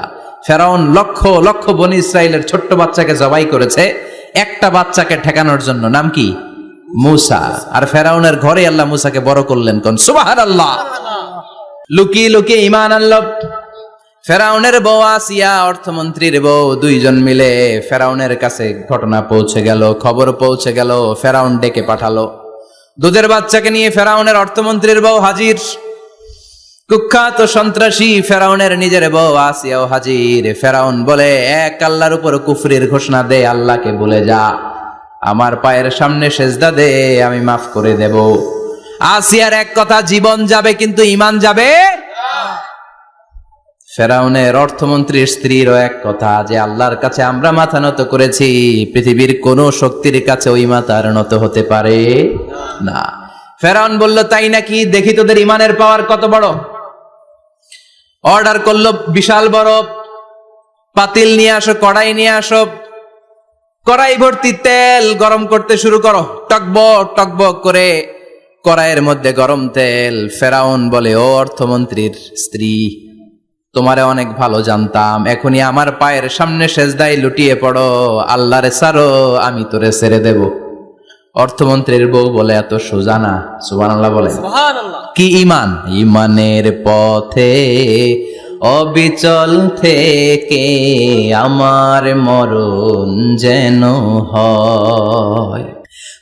ফেরাউন লক্ষ লক্ষ বনি ইসরাইলের ছোট্ট বাচ্চাকে জবাই করেছে একটা বাচ্চাকে ঠেকানোর জন্য। নাম কি? মুসা। আর ফেরাউনের ঘরে আল্লাহ মুসাকে বড় করলেন। কোন? সুবহানাল্লাহ। লুকিয়ে লুকিয়ে ঈমান আনলো। ফেরাউনের বউ আসিয়া, অর্থমন্ত্রীর বউ, 2 জন মিলে ফেরাউনের কাছে ঘটনা পৌঁছে গেল, খবর পৌঁছে গেল। ফেরাউন ডেকে পাঠালো। দুধের বাচ্চাকে নিয়ে ফেরাউনের অর্থমন্ত্রীর বউ হাজির। কুখ্যাত সন্ত্রাসী ফেরাউনের নিজের বউ আসিয়াও হাজির। ফেরাউন বলে, এক আল্লাহর উপর কুফরির ঘোষণা দে, আল্লাহকে বলে যা, আমার পায়ের সামনে সেজদা দে, আমি মাফ করে দেব। আসিয়ার এক কথা, জীবন যাবে কিন্তু ঈমান যাবে। ফেরাউনের অর্থমন্ত্রীর স্ত্রীরও এক কথা, যে আল্লাহর কাছে আমরা মাথা নত করেছি, পৃথিবীর কোন শক্তির কাছে ওই মাথা আর নত হতে পারে না। ফেরাউন বলল, তাই নাকি? দেখি তোদের ঈমানের পাওয়ার কত বড়। অর্ডার করলো, বিশাল বড় পাতিল নিয়ে আসো, কড়াই নিয়ে আসো, কড়াই ভর্তি তেল গরম করতে শুরু করো। টকবক টকবক করে কড়াইয়ের মধ্যে গরম তেল। ফেরাউন বলে, ও অর্থমন্ত্রীর স্ত্রী, তোমারে অনেক ভালো জানতাম, এখনই আমার পায়ের সামনে সেজদায় লুটিয়ে পড়ো, আল্লাহরে ছাড়ো, আমি তোরে ছেড়ে দেব। অর্থমন্ত্রীর বউ বলে, এত সোজা না। সুবহানাল্লাহ বলে। কি ঈমান? ঈমানের পথে অবিচল থেকে আমার মরণ যেন হয়,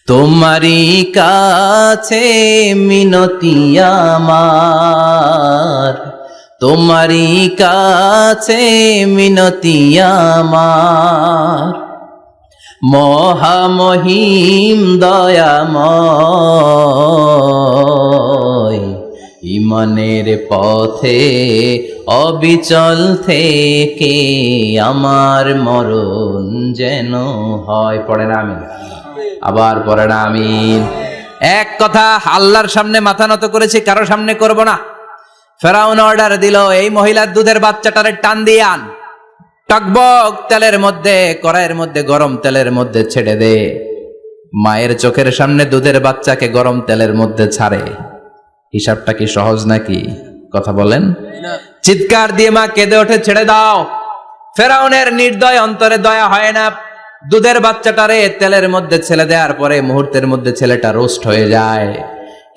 তোমারই কাছে মিনতি আমার, তোমারই কাছে মিনতি আমার। মহামহিম দয়াময়, ইমানের পথে অবিচল থেকে আমার মরণ যেন হয়। পড়েন আমিন, আবার পড়েন আমিন। এক কথা, আল্লাহর সামনে মাথা নত করেছি, কারো সামনে করব না। ফেরাউন অর্ডার দিল, এই মহিলার দুধের বাচ্চাটারে টান দিয়ে আন, টকবক তেলের মধ্যে, কড়াইয়ের মধ্যে গরম তেলের মধ্যে ছেড়ে দে। মায়ের চোখের সামনে দুধের বাচ্চাকে গরম তেলের মধ্যে ছাড়ে। হিসাবটা কি সহজ নাকি? কথা বলেন। চিৎকার দিয়ে মা কেঁদে ওঠে, ছেড়ে দাও। ফেরাউনের নির্দয় অন্তরে দয়া হয় না। দুধের বাচ্চাটারে তেলের মধ্যে ছেড়ে দেওয়ার পরে মুহূর্তের মধ্যে ছেলেটা রোস্ট হয়ে যায়।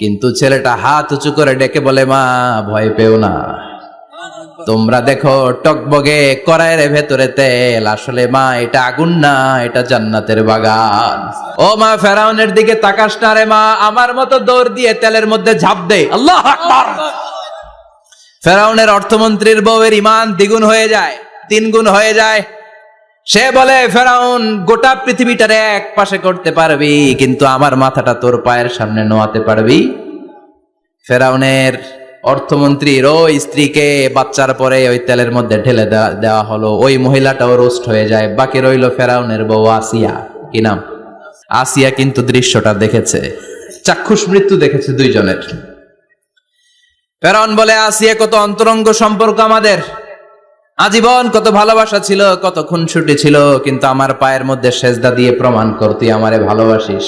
কিন্তু ছেলেটা হাত উঁচু করে ডেকে বলে, মা ভয় পেও না, তোমরা দেখো টকবগে কড়াইয়ের ভেতরে তেল, আসলে মা এটা আগুন না, এটা জান্নাতের বাগান। ও মা, ফেরাউনের দিকে তাকাস না রে মা, আমার মতো দৌড় দিয়ে তেলের মধ্যে ঝাঁপ দে। আল্লাহু আকবার। ফেরাউনের অর্থমন্ত্রীর বউয়ের ঈমান দ্বিগুণ হয়ে যায়, 3 গুণ হয়ে যায়। সে বলে, ফেরাউন গোটা পৃথিবীটারে এক পাশে করতে পারবি, কিন্তু আমার মাথাটা তোর পায়ের সামনে নোয়াতে পারবি? ফেরাউনের অর্থমন্ত্রীর ওই স্ত্রীকে বাচ্চার পরে ওই তেলের মধ্যে ঢেলে দেওয়া হলো। ওই মহিলাটাও রোস্ট হয়ে যায়। বাকি রইল ফেরাউনের বউ আসিয়া। কি নাম? আসিয়া কিন্তু দৃশ্যটা দেখেছে, চাক্ষুষ মৃত্যু দেখেছে দুইজনের। ফেরাউন বলে, আসিয়া কত অন্তরঙ্গ সম্পর্ক আমাদের, আজীবন কত ভালোবাসা ছিল, কত খুনসুটি ছিল, কিন্তু আমার পায়ের মধ্যে সেজদা দিয়ে প্রমাণ কর তুই আমারে ভালোবাসিস।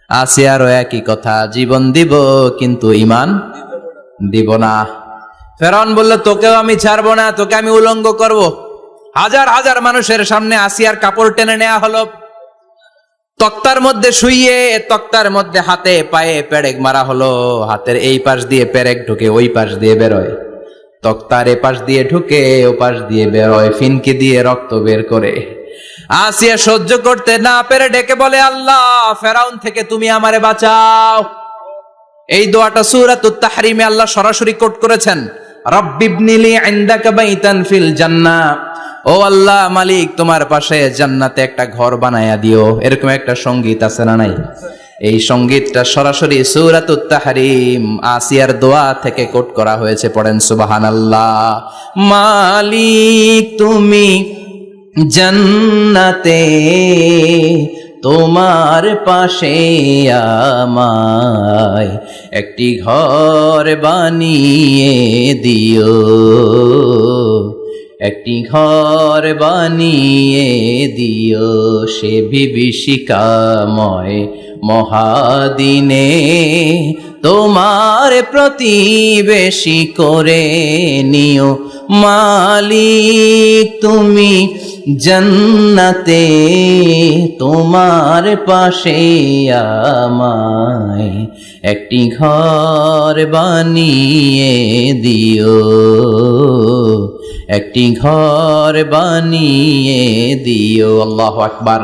আসিয়ারও একই কথা, জীবন দিব কিন্তু ঈমান দিব না। ফেরাউন বলল, তোকেও আমি ছাড়বো না, তোকে আমি উলঙ্গ করব। হাজার হাজার মানুষের সামনে আসিয়ার কাপড় টেনে নেওয়া হলো, তক্তার মধ্যে শুইয়ে তক্তার মধ্যে হাতে পায়ে পেরেক মারা হলো। হাতের এই পাশ দিয়ে পেরেক ঢুকে ওই পাশ দিয়ে বেরোয়, তক্তার এ পাশ দিয়ে ঢুকে ও পাশ দিয়ে বেরোয়, ফিনকি দিয়ে রক্ত বের করে। আসিয়া সহ্য করতে না পেরে ডেকে বলে, আল্লাহ, ফেরাউন থেকে তুমি আমারে বাঁচাও। এই দোয়াটা সূরাতুত তাহরিমে আল্লাহ সরাসরি কোট করেছেন, রব্বিবনিলি ইনদাকা বাইতান ফিল জান্নাহ। ও আল্লাহ মালিক, তোমার পাশে জান্নাতে একটা ঘর বানায়া দিও। এরকম একটা সঙ্গীত আছে না নাই? এই সঙ্গীতটা সরাসরি সূরাতুত তাহরিম আসিয়ার দোয়া থেকে কোট করা হয়েছে। পড়েন সুবহানাল্লাহ। মালিক তুমি জান্নাতে, তোমার পাশে আমায় একটি ঘর বানিয়ে দিও, একটি ঘর বানিয়ে দিও, সে বিভীষিকাময় মহাদিনে তোমার প্রতিবেশী করে নিও। মালিক তুমি জান্নাতে, তোমার পাশে আমায় একটি ঘর বানিয়ে দিও, একটি ঘর বানিয়ে দিও। আল্লাহু আকবার।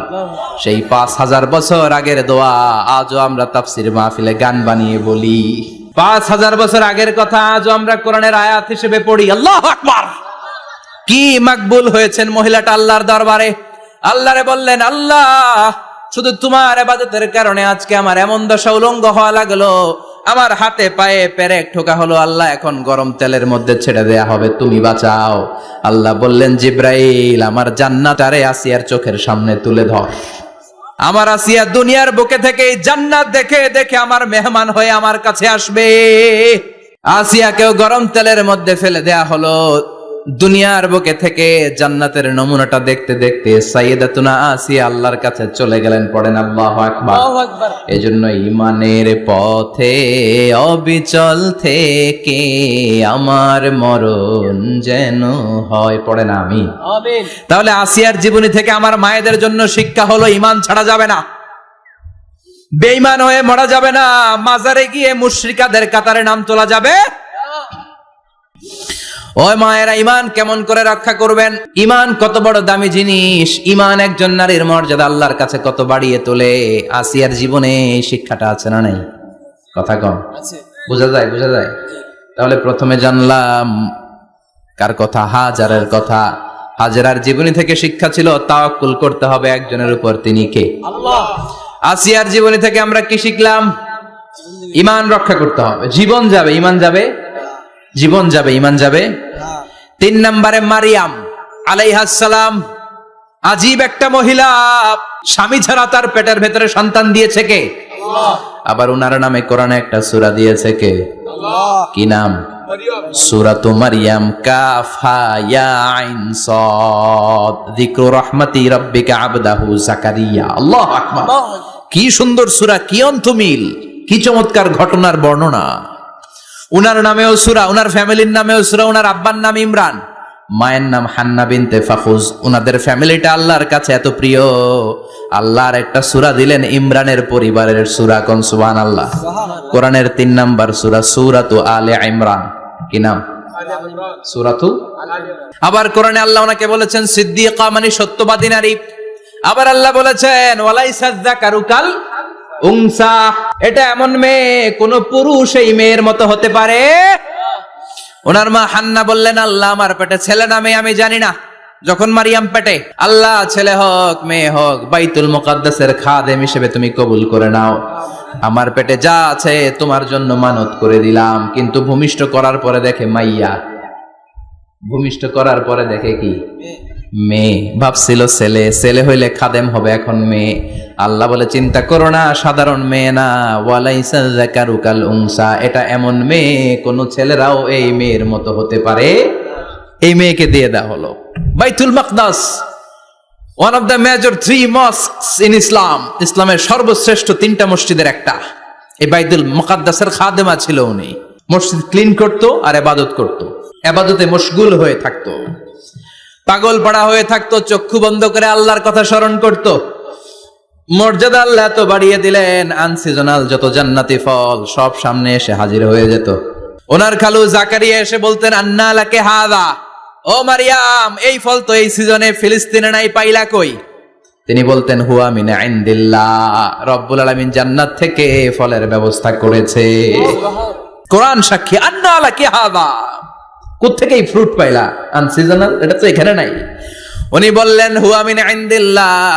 সেই 5000 বছর আগের দোয়া আজও আমরা তাফসীর মাহফিলে গান বানিয়ে বলি। 5000 বছর আগের কথা আজও আমরা কোরআনের আয়াত হিসেবে পড়ি। আল্লাহু আকবার। কি মাকবুল হয়েছেন মহিলাটা আল্লাহর দরবারে। আল্লাহরে বললেন, আল্লাহ, শুধু তোমার ইবাদতের কারণে আজকে আমার এমন দশা উলঙ্গ হওয়া লাগলো, আমার হাতে পায়ে পেরেক ঠোকা হলো। আল্লাহ, এখন গরম তেলের মধ্যে ছেড়ে দেয়া হবে, তুমি বাঁচাও। আল্লাহ বললেন, জিব্রাইল, আমার জান্নাতারে আসিয়ার চোখের সামনে তুলে ধর। আমার আসিয়া দুনিয়ার বুকে থেকে জান্নাত দেখে দেখে আমার মেহমান হয়ে আমার কাছে আসবে। আসিয়াকেও গরম তেলের মধ্যে ফেলে দেয়া হলো। দুনিয়ার বুকে থেকে জান্নাতের নমুনাটা দেখতে দেখতে সাইয়েদাতুনা আসিয়া আল্লাহর কাছে চলে গেলেন। পড়েন আল্লাহু আকবার। এজন্য ঈমানের পথে অবিচল থেকে আমার মরণ যেন হয়। পড়েন আমিন। তাহলে আসিয়ার জীবনী থেকে আমার মায়েদের জন্য শিক্ষা হলো, ঈমান ছাড়া যাবে না, বেঈমান হয়ে মরা যাবে না, মাজারে গিয়ে মুশরিকাদের কাতারে নাম তোলা যাবে। ওই মায়েরা ঈমান কেমন করে রক্ষা করবেন? ঈমান কত বড় দামি জিনিস। ঈমান একজন নারীর মর্যাদা আল্লাহর কাছে কত বাড়িয়ে তোলে। আসিয়ার জীবনে এই শিক্ষাটা আছে না নাই? কথা কম আছে, বোঝা যায়, বোঝা যায়। তাহলে প্রথমে জানলাম কার কথা? হাজারের কথা। হাজেরার জীবনী থেকে শিক্ষা ছিল তাওয়াক্কুল করতে হবে একজনের উপর, তিনি কে? আল্লাহ। আসিয়ার জীবনী থেকে আমরা কি শিখলাম? ঈমান রক্ষা করতে হবে। জীবন যাবে, ঈমান যাবে, জীবন যাবে, ঈমান যাবে। 3 নম্বরে মারিয়াম আলাইহাস সালাম, আজীব একটা মহিলা, স্বামী ছাড়া তার পেটের ভেতরে সন্তান দিয়েছে কে? আল্লাহ। আবার উনার নামে কোরআনে একটা সূরা দিয়েছে কে? আল্লাহ। কি নাম? সূরাতু মারইয়াম, কাফ হা ইয়া আইন সাদ, যিকরু রাহমাতি রাব্বিকা আবদাহু জাকারিয়া। আল্লাহু আকবার। কি সুন্দর সূরা, কি অন্তমিল, কি চমৎকার ঘটনার বর্ণনা। উনার নামেও সূরা, উনার ফ্যামিলির নামেও সূরা, উনার আব্বার নাম ইমরান, মায়ের নাম হান্না বিনতে ফাখুজ। উনাদের ফ্যামিলিটা আল্লাহর কাছে এত প্রিয়, আল্লাহর একটা সূরা দিলেন ইমরানের পরিবারের সূরা। কোন সুবহানাল্লাহ। কোরআনের 3 নাম্বার সূরা, সূরাতু আলে ইমরান। কি নাম? সূরাতু। আবার কোরআনে আল্লাহ ওনাকে বলেছেন সিদ্দিকা, মানে সত্যবাদী নারী। আবার আল্লাহ বলেছেন ওয়ালাইসা যাকারু কাল উনসা, এটা এমন মেয়ে কোন পুরুষ এই মেয়ের মতো হতে পারে? ওনার মা হান্না বললেন, আল্লাহ আমার পেটে ছেলে না মেয়ে আমি জানি না। যখন মারিয়াম পেটে, আল্লাহ ছেলে হোক মেয়ে হোক বাইতুল মুকাদ্দাসের খাদেম হিসেবে তুমি কবুল করে নাও। আমার পেটে যা আছে তোমার জন্য মানত করে দিলাম। কিন্তু ভূমিষ্ঠ করার পরে দেখে মাইয়া, ভূমিষ্ঠ করার পরে দেখে কি? মেয়ে। ভাবছিল ছেলে, ছেলে হইলে খাদেম হবে, এখন মেয়ে। আল্লাহ বলে চিন্তা করো না, সাধারণ মেয়ে না, ওয়ালাইসা যাকারু কাল উনসা, এটা এমন মেয়ে কোন ছেলেরাও এই মেয়ের মতো হতে পারে। এই মেয়েকে দিয়ে দেওয়া হলো বাইতুল মাকদাস, one of the major 3 mosques in Islam, ইসলামের সর্বশ্রেষ্ঠ 3টা মসজিদের একটা। এই বাইতুল মুকাদ্দাসের খাদেমা ছিল উনি। মসজিদ ক্লিন করতো আর ইবাদত করতো, ইবাদতে মশগুল হয়ে থাকতো, পাগল পাড়া হয়ে থাকতো, চক্ষু বন্ধ করে আল্লাহর কথা স্মরণ করত। মর্যাদা আল্লাহ এত বাড়িয়ে দিলেন, আনসিজনাল যত জান্নাতি ফল সব সামনে এসে হাজির হয়ে যেত। ওনার খালু জাকারিয়া এসে বলতেন, আন্না লাকে হাদা, ও মারিয়াম এই ফল তো এই সিজনে ফিলিস্তিনে নাই, পাইলা কই? তিনি বলতেন হুয়া মিন ইনদিল্লাহ, রব্বুল আলামিন জান্নাত থেকে ফলের ব্যবস্থা করেছে। কোরআন সাক্ষী, আন্না লাকে হাদা, কোত্থেকে এই ফ্রুট পাইলা? আনসিজনাল, এটা তো এখানে নাই। উনি বললেন হুয়া মিন ইনদিল্লাহ,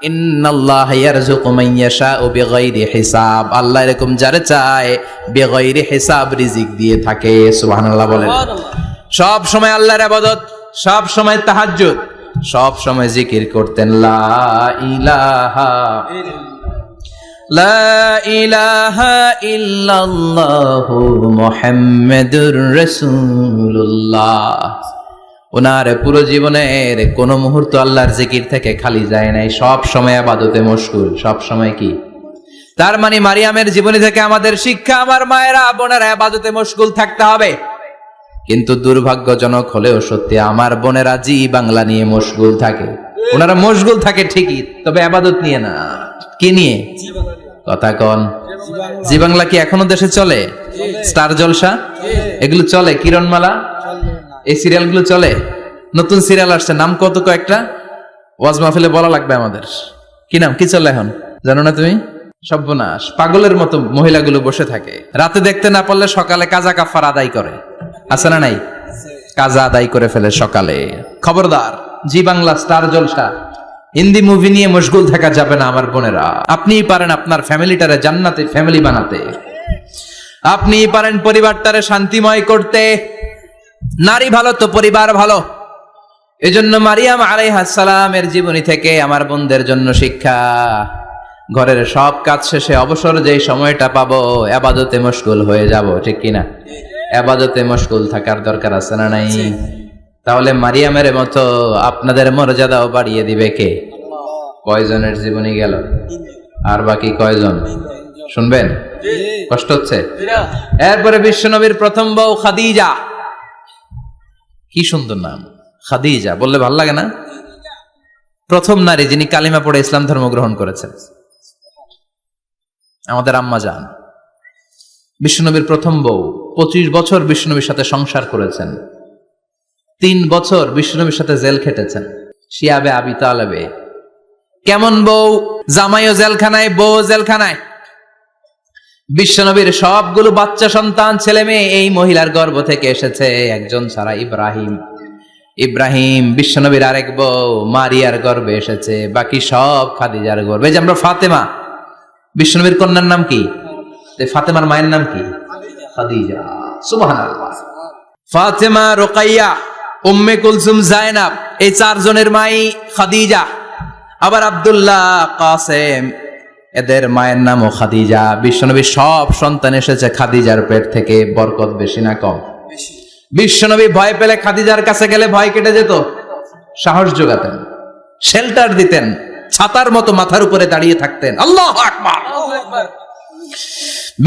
ইন্নাল্লাহা ইয়ারযুকু মান ইয়াশাউ বিগাইরি হিসাব, আল্লাহ এরকম যারে চায় বিগাইরি হিসাব রিজিক দিয়ে থাকে। সুবহানাল্লাহ বলেন। সব সময় আল্লাহর ইবাদত, সব সময় তাহাজ্জুদ, সব সময় জিকির করতেন লা ইলাহা লা ইলাহা ইল্লাল্লাহু মুহাম্মাদুর রাসূলুল্লাহ। ওনার পুরো জীবনের কোন মুহূর্ত আল্লাহর জিকির থেকে খালি যায় নাই, সব সময় ইবাদতে মশগুল, সব সময় কি? তার মানে মারিয়ামের জীবনী থেকে আমাদের শিক্ষা, আমার মায়েরা বোনেরা ইবাদতে মশগুল থাকতে হবে। কিন্তু দুর্ভাগ্যজনক হলেও সত্যি, আমার বোনেরা জি বাংলা নিয়ে মশগুল থাকে। ওনারা মশগুল থাকে ঠিকই, তবে ইবাদত নিয়ে না। কি নিয়ে? কথা কন। জি বাংলা কি এখনো দেশে চলে? স্টার জলসা এগুলো চলে? কিরণমালা, এই সিরিয়াল গুলো চলে? নতুন সিরিয়াল আসছে, নাম কত কয়েকটা, ওয়াজ মাহফিলে বলা লাগবে আমাদের। কি নাম, কি চলে এখন জানো না তুমি? সর্বনাশ, পাগলের মতো মহিলাগুলো বসে থাকে, রাতে দেখতে না পারলে সকালে কাজা কাফার আদায় করে, আছে না নাই? কাজা আদায় করে ফেলে সকালে। খবরদার, জি বাংলা, স্টার জলসা, হিন্দি মুভি নিয়ে মশগুল থাকা যাবে না আমার বোনেরা। আপনিই পারেন আপনার ফ্যামিলিটারে জান্নাতের ফ্যামিলি বানাতে, আপনিই পারেন পরিবারটারে শান্তিময় করতে। নারী ভালো তো পরিবার ভালো। এজন্য মারিয়াম আলাইহিস সালামের জীবনী থেকে আমার বোনদের জন্য শিক্ষা, ঘরের সব কাজ শেষে অবসর যেই সময়টা পাবো ইবাদতে মশগুল হয়ে যাব, ঠিক কিনা? ইবাদতে মশগুল থাকার দরকার আছে না নাই? তাহলে মারিয়ামের মতো আপনাদের মর্যাদাও বাড়িয়ে দিবে কে? কয়জনের জীবনী গেল? আর বাকি কয়জন শুনবেন? কষ্ট হচ্ছে? এরপরে বিশ্বনবীর প্রথম বউ খাদিজা, কি সুন্দর নাম খাদিজা, বললে ভালো লাগে না? প্রথম নারী যিনি কালিমা পড়ে ইসলাম ধর্ম গ্রহণ করেছেন, আমাদের আম্মা জান। বিশ্বনবীর প্রথম বউ, 25 বছর বিশ্বনবীর সাথে সংসার করেছেন, 3 বছর বিশ্বনবীর সাথে জেল খেটেছেন, শিয়াবে আবি তালেবে। কেমন বউ? জামাইও জেলখানায়, বউ জেলখানায়। বিশ্বনবীর সবগুলো বাচ্চা সন্তান ছেলে মেয়ে এই মহিলার গর্ভ থেকে এসেছে, একজন ছাড়া, ইব্রাহিম। ইব্রাহিম বিশ্বনবীর আরেক বউ মারিয়ার গর্ভে এসেছে, বাকি সব খাদিজার গর্ভে। যে আমরা ফাতেমা, বিশ্বনবীর কন্যার নাম কি? ফাতেমার মায়ের নাম কি? খাদিজা। সুবহানাল্লাহ। ফাতেমা, রোকাইয়া, উম্মে কুলসুম, জায়নাব, এই চারজনের মাই খাদিজা। আবার আব্দুল্লাহ, কাসেম, এদের মায়ের নামও খাদিজা। বিশ্বনবীর সব সন্তান এসেছে খাদিজার পেট থেকে। বরকত বেশি না কম? বিশ্বনবী ভয় পেলে খাদিজার কাছে গেলে ভয় কেটে যেত, সাহস যোগাতেন, শেল্টার দিতেন, ছাতার মতো মাথার উপরে দাঁড়িয়ে থাকতেন। আল্লাহু আকবার।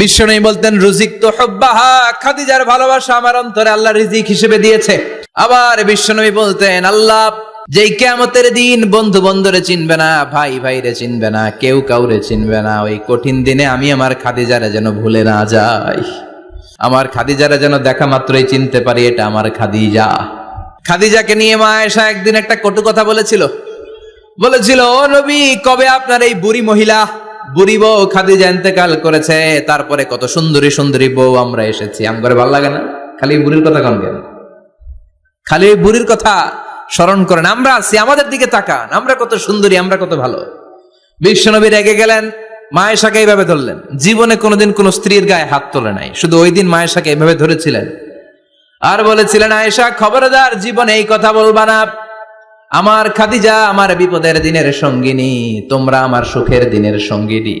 বিশ্বনবী বলতেন রুজিকতু হুব্বাহা, খাদিজার ভালোবাসা আমার অন্তরে আল্লাহ রিজিক হিসেবে দিয়েছে। আবার বিশ্বনবী বলতেন আল্লাহ যেই কিয়ামতের দিন বন্ধু বন্ধুরে চিনবে না, ভাই ভাইরে চিনবে না, কেউ কাউরে চিনবে না, ওই কঠিন দিনে আমি আমার খাদিজারে যেন ভুলে না যাই, আমার খাদিজারে যেন দেখা মাত্রই চিনতে পারি এটা আমার খাদিজা। খাদিজাকে নিয়ে মা আয়েশা একদিন একটা কটু কথা বলেছিল। ও নবী, কবে আপনার এই বুড়ি মহিলা, বুড়ি বউ খাদিজা ইন্তেকাল করেছে, তারপরে কত সুন্দরী সুন্দরী বউ আমরা এসেছি, আমগরে ভালো লাগে না? খালি বুড়ির কথা কন কেন? খালি ওই বুড়ির কথা স্মরণ করেন। আমরা আছি, আমাদের দিকে তাকান, আমরা কত সুন্দরী, আমরা কত ভালো। বিশ্বনবী রেগে গেলেন, মা আয়েশাকে এইভাবে ধরলেন। জীবনে কোনোদিন কোন স্ত্রীর গায়ে হাত তোলে নাই, শুধু ওই দিন মা আয়েশাকে এইভাবে ধরেছিলেন আর বলেছিলেন আয়েশা খবরদার জীবনে এই কথা বলবা না, আমার খাদিজা আমার বিপদের দিনের সঙ্গিনী, তোমরা আমার সুখের দিনের সঙ্গিনী,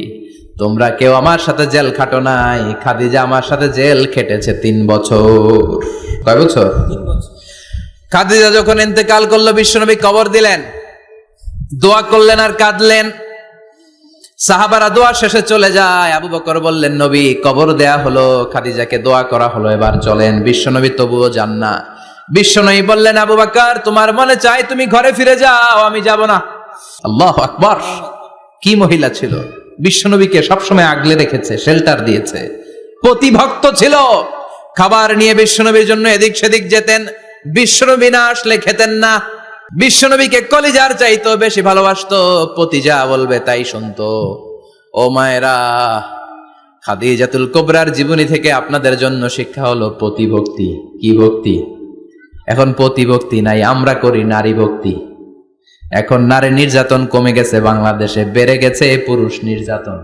তোমরা কেউ আমার সাথে জেল খাটো নাই, খাদিজা আমার সাথে জেল খেটেছে 3 বছর। কয় বছর? 3 বছর। খাদিজা যখন ইন্তেকাল করলো, বিশ্বনবী কবর দিলেন, দোয়া করলেন আর কাঁদলেন। সাহাবারা দোয়া শেষে চলে যায়। আবু বকর বললেন নবী কবর দেয়া হলো, খাদিজাকে দোয়া করা হলো, এবার চলেন। বিশ্বনবী তবুও যান না। বিশ্বনবী বললেন আবু বকর তোমার মনে চাই তুমি ঘরে ফিরে যাও, আমি যাব না। আল্লাহু আকবার। কি মহিলা ছিল, বিশ্বনবীকে সবসময় আগলে রেখেছে, শেল্টার দিয়েছে, প্রতিভক্ত ছিল। খাবার নিয়ে বিশ্বনবীর জন্য এদিক সেদিক যেতেন, বিশ্বনবী না আসলে খেতেন না। বিশ্বনবীকে কলিজার চাইতো বেশি ভালোবাসতো, পতি যা বলবে তাই শুনতো। ও মায়েরা, খাদিজাতুল কুবরার জীবনী থেকে আপনাদের জন্য শিক্ষা হলো প্রতিভক্তি। কি ভক্তি? এখন প্রতিভক্তি নাই, আমরা করি নারী ভক্তি। এখন নারী নির্যাতন কমে গেছে বাংলাদেশে, বেড়ে গেছে পুরুষ নির্যাতন।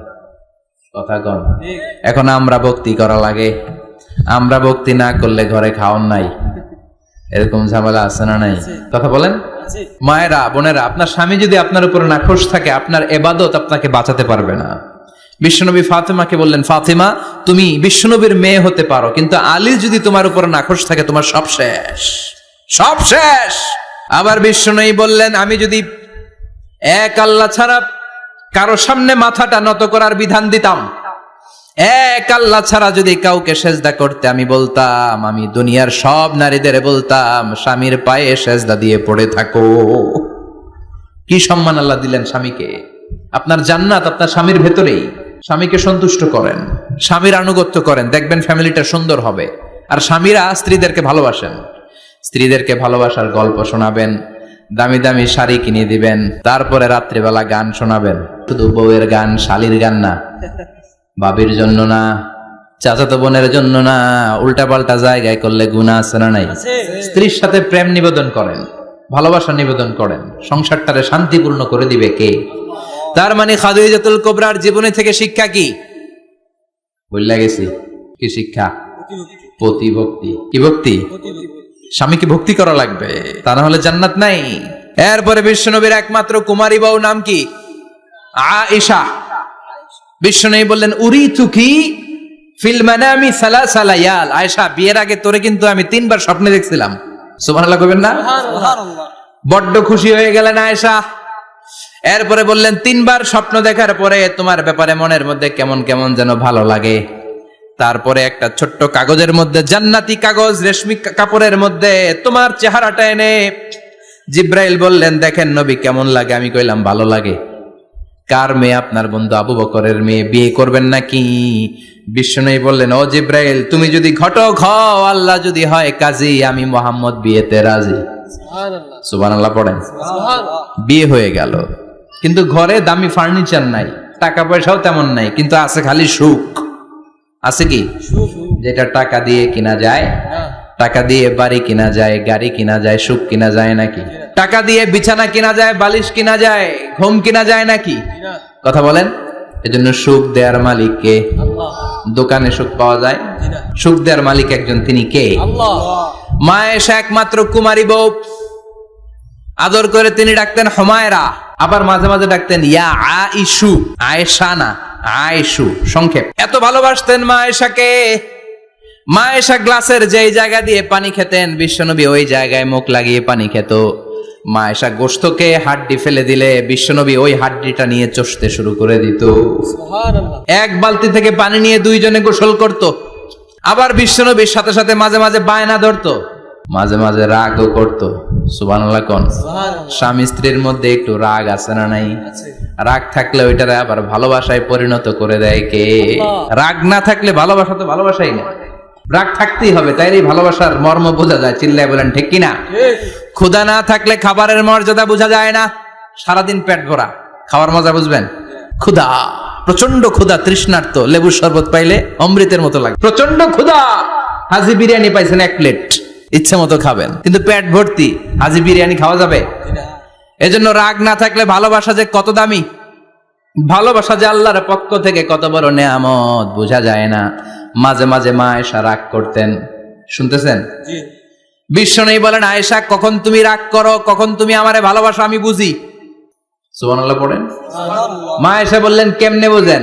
কথা কন। এখন আমরা ভক্তি করা লাগে, আমরা ভক্তি না করলে ঘরে খাওয়ান নাই, এরকম ঝামেলা আছে না নাই? কথা বলেন। মায়েরা, বোনেরা, আপনার স্বামী যদি আপনার উপর নাখোশ থাকে, আপনার ইবাদত আপনাকে বাঁচাতে পারবে না। বিশ্বনবী ফাতেমাকে বললেন ফাতেমা তুমি বিশ্বনবীর মেয়ে হতে পারো, কিন্তু আলী যদি তোমার উপর নাখোশ থাকে তোমার সব শেষ, সব শেষ। আবার বিশ্বনবী বললেন আমি যদি এক আল্লাহ ছাড়া কারো সামনে মাথাটা নত করার বিধান দিতাম, এক আল্লাহ ছাড়া যদি কাউকে সেজদা করতে আমি বলতাম, আমি দুনিয়ার সব নারীদের বলতাম স্বামীর পায়ে সেজদা দিয়ে পড়ে থাকো। কি সম্মান আল্লাহ দিলেন স্বামীকে। আপনার জান্নাত আপনার স্বামীর ভেতরেই। স্বামীকে সন্তুষ্ট করেন, স্বামীর আনুগত্য করেন, দেখবেন ফ্যামিলিটা সুন্দর হবে। আর স্বামীরা স্ত্রীদেরকে ভালোবাসেন, স্ত্রীদেরকে ভালোবাসার গল্প শোনাবেন, দামি দামি শাড়ি কিনে দিবেন, তারপরে রাত্রিবেলা গান শোনাবেন। শুধু বউয়ের গান, শালির গান না, বাবির জন্য না, চাচাতো বোনের জন্য না, উল্টা পাল্টা জায়গায় করলে গুনাহ আছে না নাই? স্ত্রীর সাথে প্রেম নিবেদন করেন, ভালোবাসা নিবেদন করেন, সংসারটারে শান্তিপূর্ণ করে দিবে কে? তার মানে খাদিজাতুল কুবরার জীবনী থেকে শিক্ষা কি? বললা গেছি কি শিক্ষা? প্রতিভক্তি। কি ভক্তি? স্বামীকে ভক্তি করা লাগবে, তা না হলে জান্নাত নাই। এরপরে বিশ্বনবীর একমাত্র কুমারী বউ নাম কি? আয়েশা। বিশ্বনবী বললেন উরিতুকি ফিল মানামি সালাসা লায়াল। আয়েশা বিয়ের আগে তোরে কিন্তু আমি 3 বার স্বপ্নে দেখছিলাম। সুবহানাল্লাহ কইবেন না? সুবহানাল্লাহ। বড্ড খুশি হয়ে গেলেন আয়েশা। এরপরে বললেন 3 বার স্বপ্ন দেখার পরে তোমার ব্যাপারে মনের মধ্যে কেমন কেমন যেন ভালো লাগে। তারপরে একটা ছোট্ট কাগজের মধ্যে, জান্নাতি কাগজ, রেশমি কাপড়ের মধ্যে তোমার চেহারাটা এনে জিব্রাইল বললেন দেখেন নবী কেমন লাগে। আমি কইলাম ভালো লাগে। কার মেয়ে? আপনার বন্ধু আবু বকরের মেয়ে, বিয়ে করবেন নাকি? বিশ্বনবী বললেন ও জিব্রাইল তুমি যদি ঘটক হও, আল্লাহ যদি হয় কাজী, আমি মুহাম্মদ বিয়েতে রাজি। সুবহানাল্লাহ। সুবহানাল্লাহ পড়েন। সুবহানাল্লাহ। বিয়ে হয়ে গেল, কিন্তু ঘরে দামি ফার্নিচার নাই, টাকা পয়সাও তেমন নাই, কিন্তু আছে খালি সুখ। আছে কি? যেটা টাকা দিয়ে কিনা যায় টাকা দিয়ে বাড়ি কিনা যায়, গাড়ি কিনা যায়, সুখ কিনা যায় নাকি? টাকা দিয়ে বিছানা কিনা যায়, বালিশ কিনা যায়, ঘুম কিনা যায় নাকি? কথা বলেন। এজন্য সুখ দেওয়ার মালিক কে? দোকানে সুখ পাওয়া যায়? সুখ দেওয়ার মালিক একজন, তিনি কে? মা আয়েশা একমাত্র কুমারী বউ, আদর করে তিনি ডাকতেন হুমায়রা, আবার মাঝে মাঝে ডাকতেন ইয়া আইশু, আয়েশা না আয়েশু সংক্ষেপ। এত ভালোবাসতেন মা আয়েশাকে। মা আয়েশা গ্লাসের যেই জায়গা দিয়ে পানি খেতেন, বিশ্বনবী ওই জায়গায় মুখ লাগিয়ে পানি খেত। মা আয়েশা গোশতকে হাড্ডি ফেলে দিলে বিশ্বনবী ওই হাড্ডিটা নিয়ে চষতে শুরু করে দিত। এক বালতি থেকে পানি নিয়ে দুইজনে গোসল করত। আবার বিশ্বনবীর সাথে সাথে মাঝে মাঝে বায়না ধরতো, মাঝে মাঝে রাগও করতো। সুবহানাল্লাহ কোন? স্বামী স্ত্রীর মধ্যে একটু রাগ আছে না নাই? রাগ থাকলে ওইটারে আবার ভালোবাসায় পরিণত করে দেয় কে? রাগ না থাকলে ভালোবাসা তো ভালোবাসাই না, রাগ থাকতেই হবে, তাই এই ভালোবাসার মর্ম বোঝা যায়। চিল্লায় বলেন ঠিক কিনা? ক্ষুধা না থাকলে খাবারের মর্যাদা বোঝা যায় না। সারাদিন পেট ভরা, খাওয়ার মজা বুঝবেন? ক্ষুধা, প্রচন্ড ক্ষুধা, তৃষ্ণার্ত, লেবুর শরবত পাইলে অমৃতের মতো লাগে। প্রচন্ড ক্ষুধা, হাজি বিরিয়ানি পাইছেন 1 প্লেট, ইচ্ছে মতো খাবেন, কিন্তু পেট ভর্তি, হাজি বিরিয়ানি খাওয়া যাবে? এজন্য রাগ না থাকলে ভালোবাসা যে কত দামি, ভালোবাসা যে আল্লাহর পক্ষ থেকে কত বড় নেয়ামত বোঝা যায় না। মাঝে মাঝে মা আয়েশা রাগ করতেন, শুনতেছেন? বিশ্বনবী বলেন, আয়েশা কখন তুমি রাগ করো, কখন তুমি আমারে ভালোবাসো আমি বুঝি। সুবহানাল্লাহ পড়েন। মা আয়েশা বললেন কেমনে বুঝেন?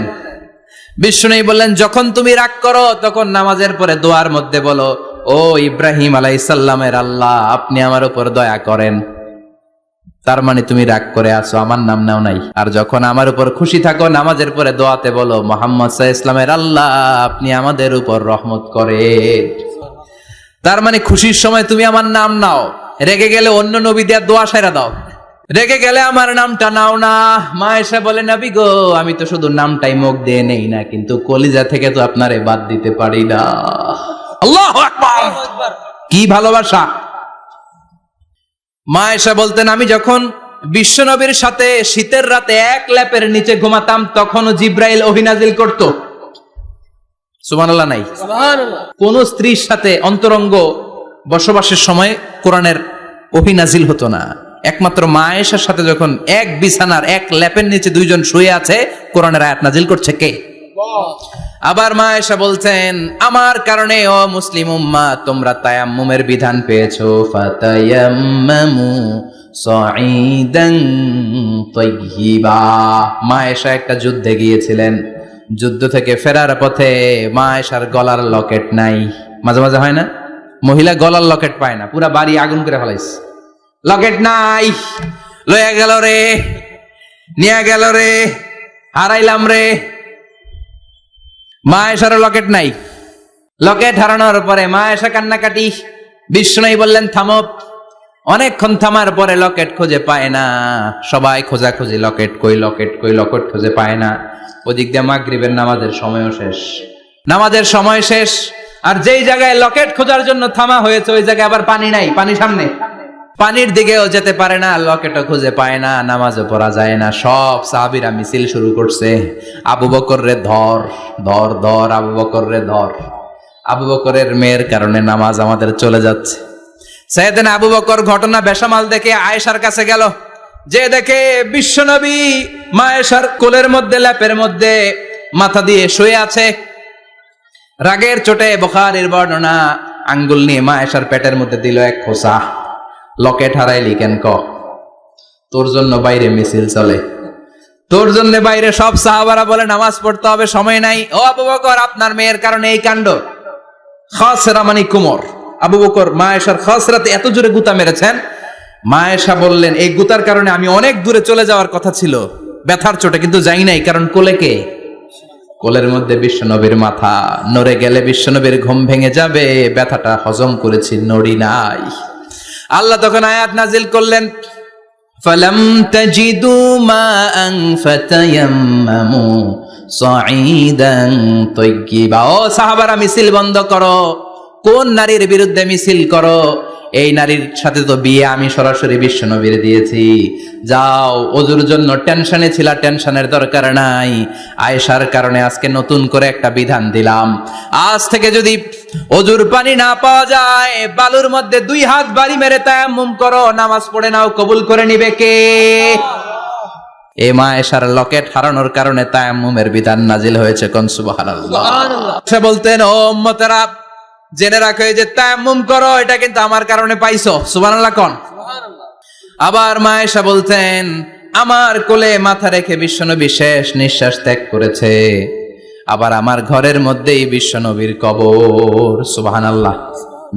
বিশ্বনবী বললেন, যখন তুমি রাগ করো তখন নামাজের পরে দোয়ার মধ্যে বলো, ও ইব্রাহিম আলাইহিস সালামের আল্লাহ, আপনি আমার উপর দয়া করেন। তার মানে তুমি রাগ করে আছো, আমার নাম নাও নাই। আর যখন আমার উপর খুশি থাকো নামাজের পরে দোয়াতে বলো, মুহাম্মদ সাল্লাল্লাহু আলাইহি ওয়াসাল্লামের আল্লাহ, আপনি আমাদের উপর রহমত করেন। তার মানে খুশির সময় তুমি আমার নাম নাও, রেগে গেলে অন্য নবী দেয়া দোয়া সাইরা দাও, রেগে গেলে আমার নামটা নাও না। মা আয়েশা বলে, নবী গো, আমি তো শুধু নামটাই মুখ দিয়ে নেই না, কিন্তু কলিজা থেকে তো আপনারে বাদ দিতে পারি না। আল্লাহু আকবার, কি ভালোবাসা! মা আয়েশা বলতেন, আমি যখন বিশ্বনবীর সাথে শীতের রাতে এক ল্যাপের নিচে ঘুমাতাম তখনও জিব্রাইল ওহী নাজিল করত। সুবহানাল্লাহ নাই? কোন স্ত্রীর সাথে অন্তরঙ্গ বসবাসের সময় কোরআনের ওহী নাজিল হতো না। একমাত্র মা আয়েশার সাথে যখন এক বিছানার এক ল্যাপের নিচে দুইজন শুয়ে আছে, কোরআনের আয়াত নাজিল করছে কে? আবার মা আয়েশা বলছেন, আমার কারণে ও মুসলিম উম্মাহ তোমরা তায়াম্মুমের বিধান পেয়েছো। ফাতায়াম্মামু সাঈদান তাইয়্যিবা। মা আয়েশা একটা যুদ্ধে গিয়েছিলেন, যুদ্ধ থেকে ফেরার পথে মা আয়েশার গলার লকেট নাই। মাঝে মাঝে হয় না, মহিলা গলার লকেট পায় না, পুরা বাড়ি আগুন করে ফেলাইছে, লকেট নাই, লয়ে গেল রে, নিয়ে গেল রে, হারাইলাম রে। মা আয়েশার লকেট নাই। লকেট হারানোর পরে মা আয়েশা কান্নাকাটি। বিষ্ণু বললেন, থামো। অনেকক্ষণ থামার পরে লকেট খুঁজে পায় না, সবাই খোঁজাখুঁজি, লকেট কই, লকেট কই, লকেট খুঁজে পায় না। ওদিক দিয়ে মাগরিবের নামাজের সময়ও শেষ, নামাজের সময় শেষ। আর যেই জায়গায় লকেট খোঁজার জন্য থামা হয়েছে ওই জায়গায় আবার পানি নাই, পানি সামনে, পানির দিকেও যেতে পারে না, লকেটও খুঁজে পায় না, নামাজও পড়া যায় না। সব সাহাবীরা মিছিল শুরু করছে, আবু বকর রে ধর, ধর ধর, আবু বকর রে ধর। আবু বকরের মেয়ের কারণে নামাজ আমাদের চলে যাচ্ছে। সাইয়েদনা আবু বকর ঘটনা বেসামাল দেখে আয়েশার কাছে গেল, যে দেখে বিশ্বনবী মা আয়েশার কোলের মধ্যে, ল্যাপের মধ্যে মাথা দিয়ে শুয়ে আছে। রাগের চোটে বুখারীর বর্ণনা, আঙ্গুল নিয়ে মা আয়েশার পেটের মধ্যে দিল এক খোঁচা। লকেট হারাইলি কেন? তোর জন্য বাইরে মিছিল চলে, তোর জন্য বাইরে সব সাহাবারা বলে নামাজ পড়তে হবে, সময় নাই। ও আবু বকর, আপনার মেয়ের কারণে এই কাণ্ড। খাসরা মানে কোমর। আবু বকর মা আয়েশার খাসরাতে এত জোরে গুতা মেরেছেন, মা আয়েশা বললেন, এই গুতার কারণে আমি অনেক দূরে চলে যাওয়ার কথা ছিল ব্যথার চোটে, কিন্তু যাই নাই, কারণ কোলে কে? কোলের মধ্যে বিশ্বনবীর মাথা, নড়ে গেলে বিশ্বনবীর ঘুম ভেঙে যাবে, ব্যথাটা হজম করেছি, নড়ি নাই। আল্লাহ তখন আয়াত নাজিল করলেন, ফালাম তাজিদু মাআন ফাতায়াম্মামু সাঈদান তাইয়্যিবা। ও সাহাবারা, মিছিল বন্ধ করো। কোন নারীর বিরুদ্ধে মিছিল করো? এই নারীর সাথে তো বিয়ে আমি সরাসরি বিশ্ব নবীর দিয়েছি, যাও ওজুর জন্য টেনশনে ছিলা, টেনশনের দরকার নাই, আয়েশার কারণে আজকে নতুন করে একটা বিধান দিলাম, আজ থেকে যদি ওজুর পানি না পাওয়া যায় বালুর মধ্যে 2 হাত বাড়ি মেরে তায়াম্মুম করো, নামাজ পড়ে নাও, কবুল করে নিবে কে? এই মা আয়েশার লকেট হারানোর কারণে তায়াম্মুমের বিধান নাজিল হয়েছে, কোন সুবহানাল্লাহ। সে বলতেন, ও উম্মতেরা জেনে রাখো, এই যে তায়াম্মুম করো এটা কিন্তু আমার কারণে পাইছো, সুবহানাল্লাহ কোন। আবার মা আয়েশা বলতেন, আমার কোলে মাথা রেখে বিশ্বনবী শেষ নিঃশ্বাস ত্যাগ করেছে, আবার আমার ঘরের মধ্যেই বিশ্বনবীর কবর, সুবহানাল্লাহ।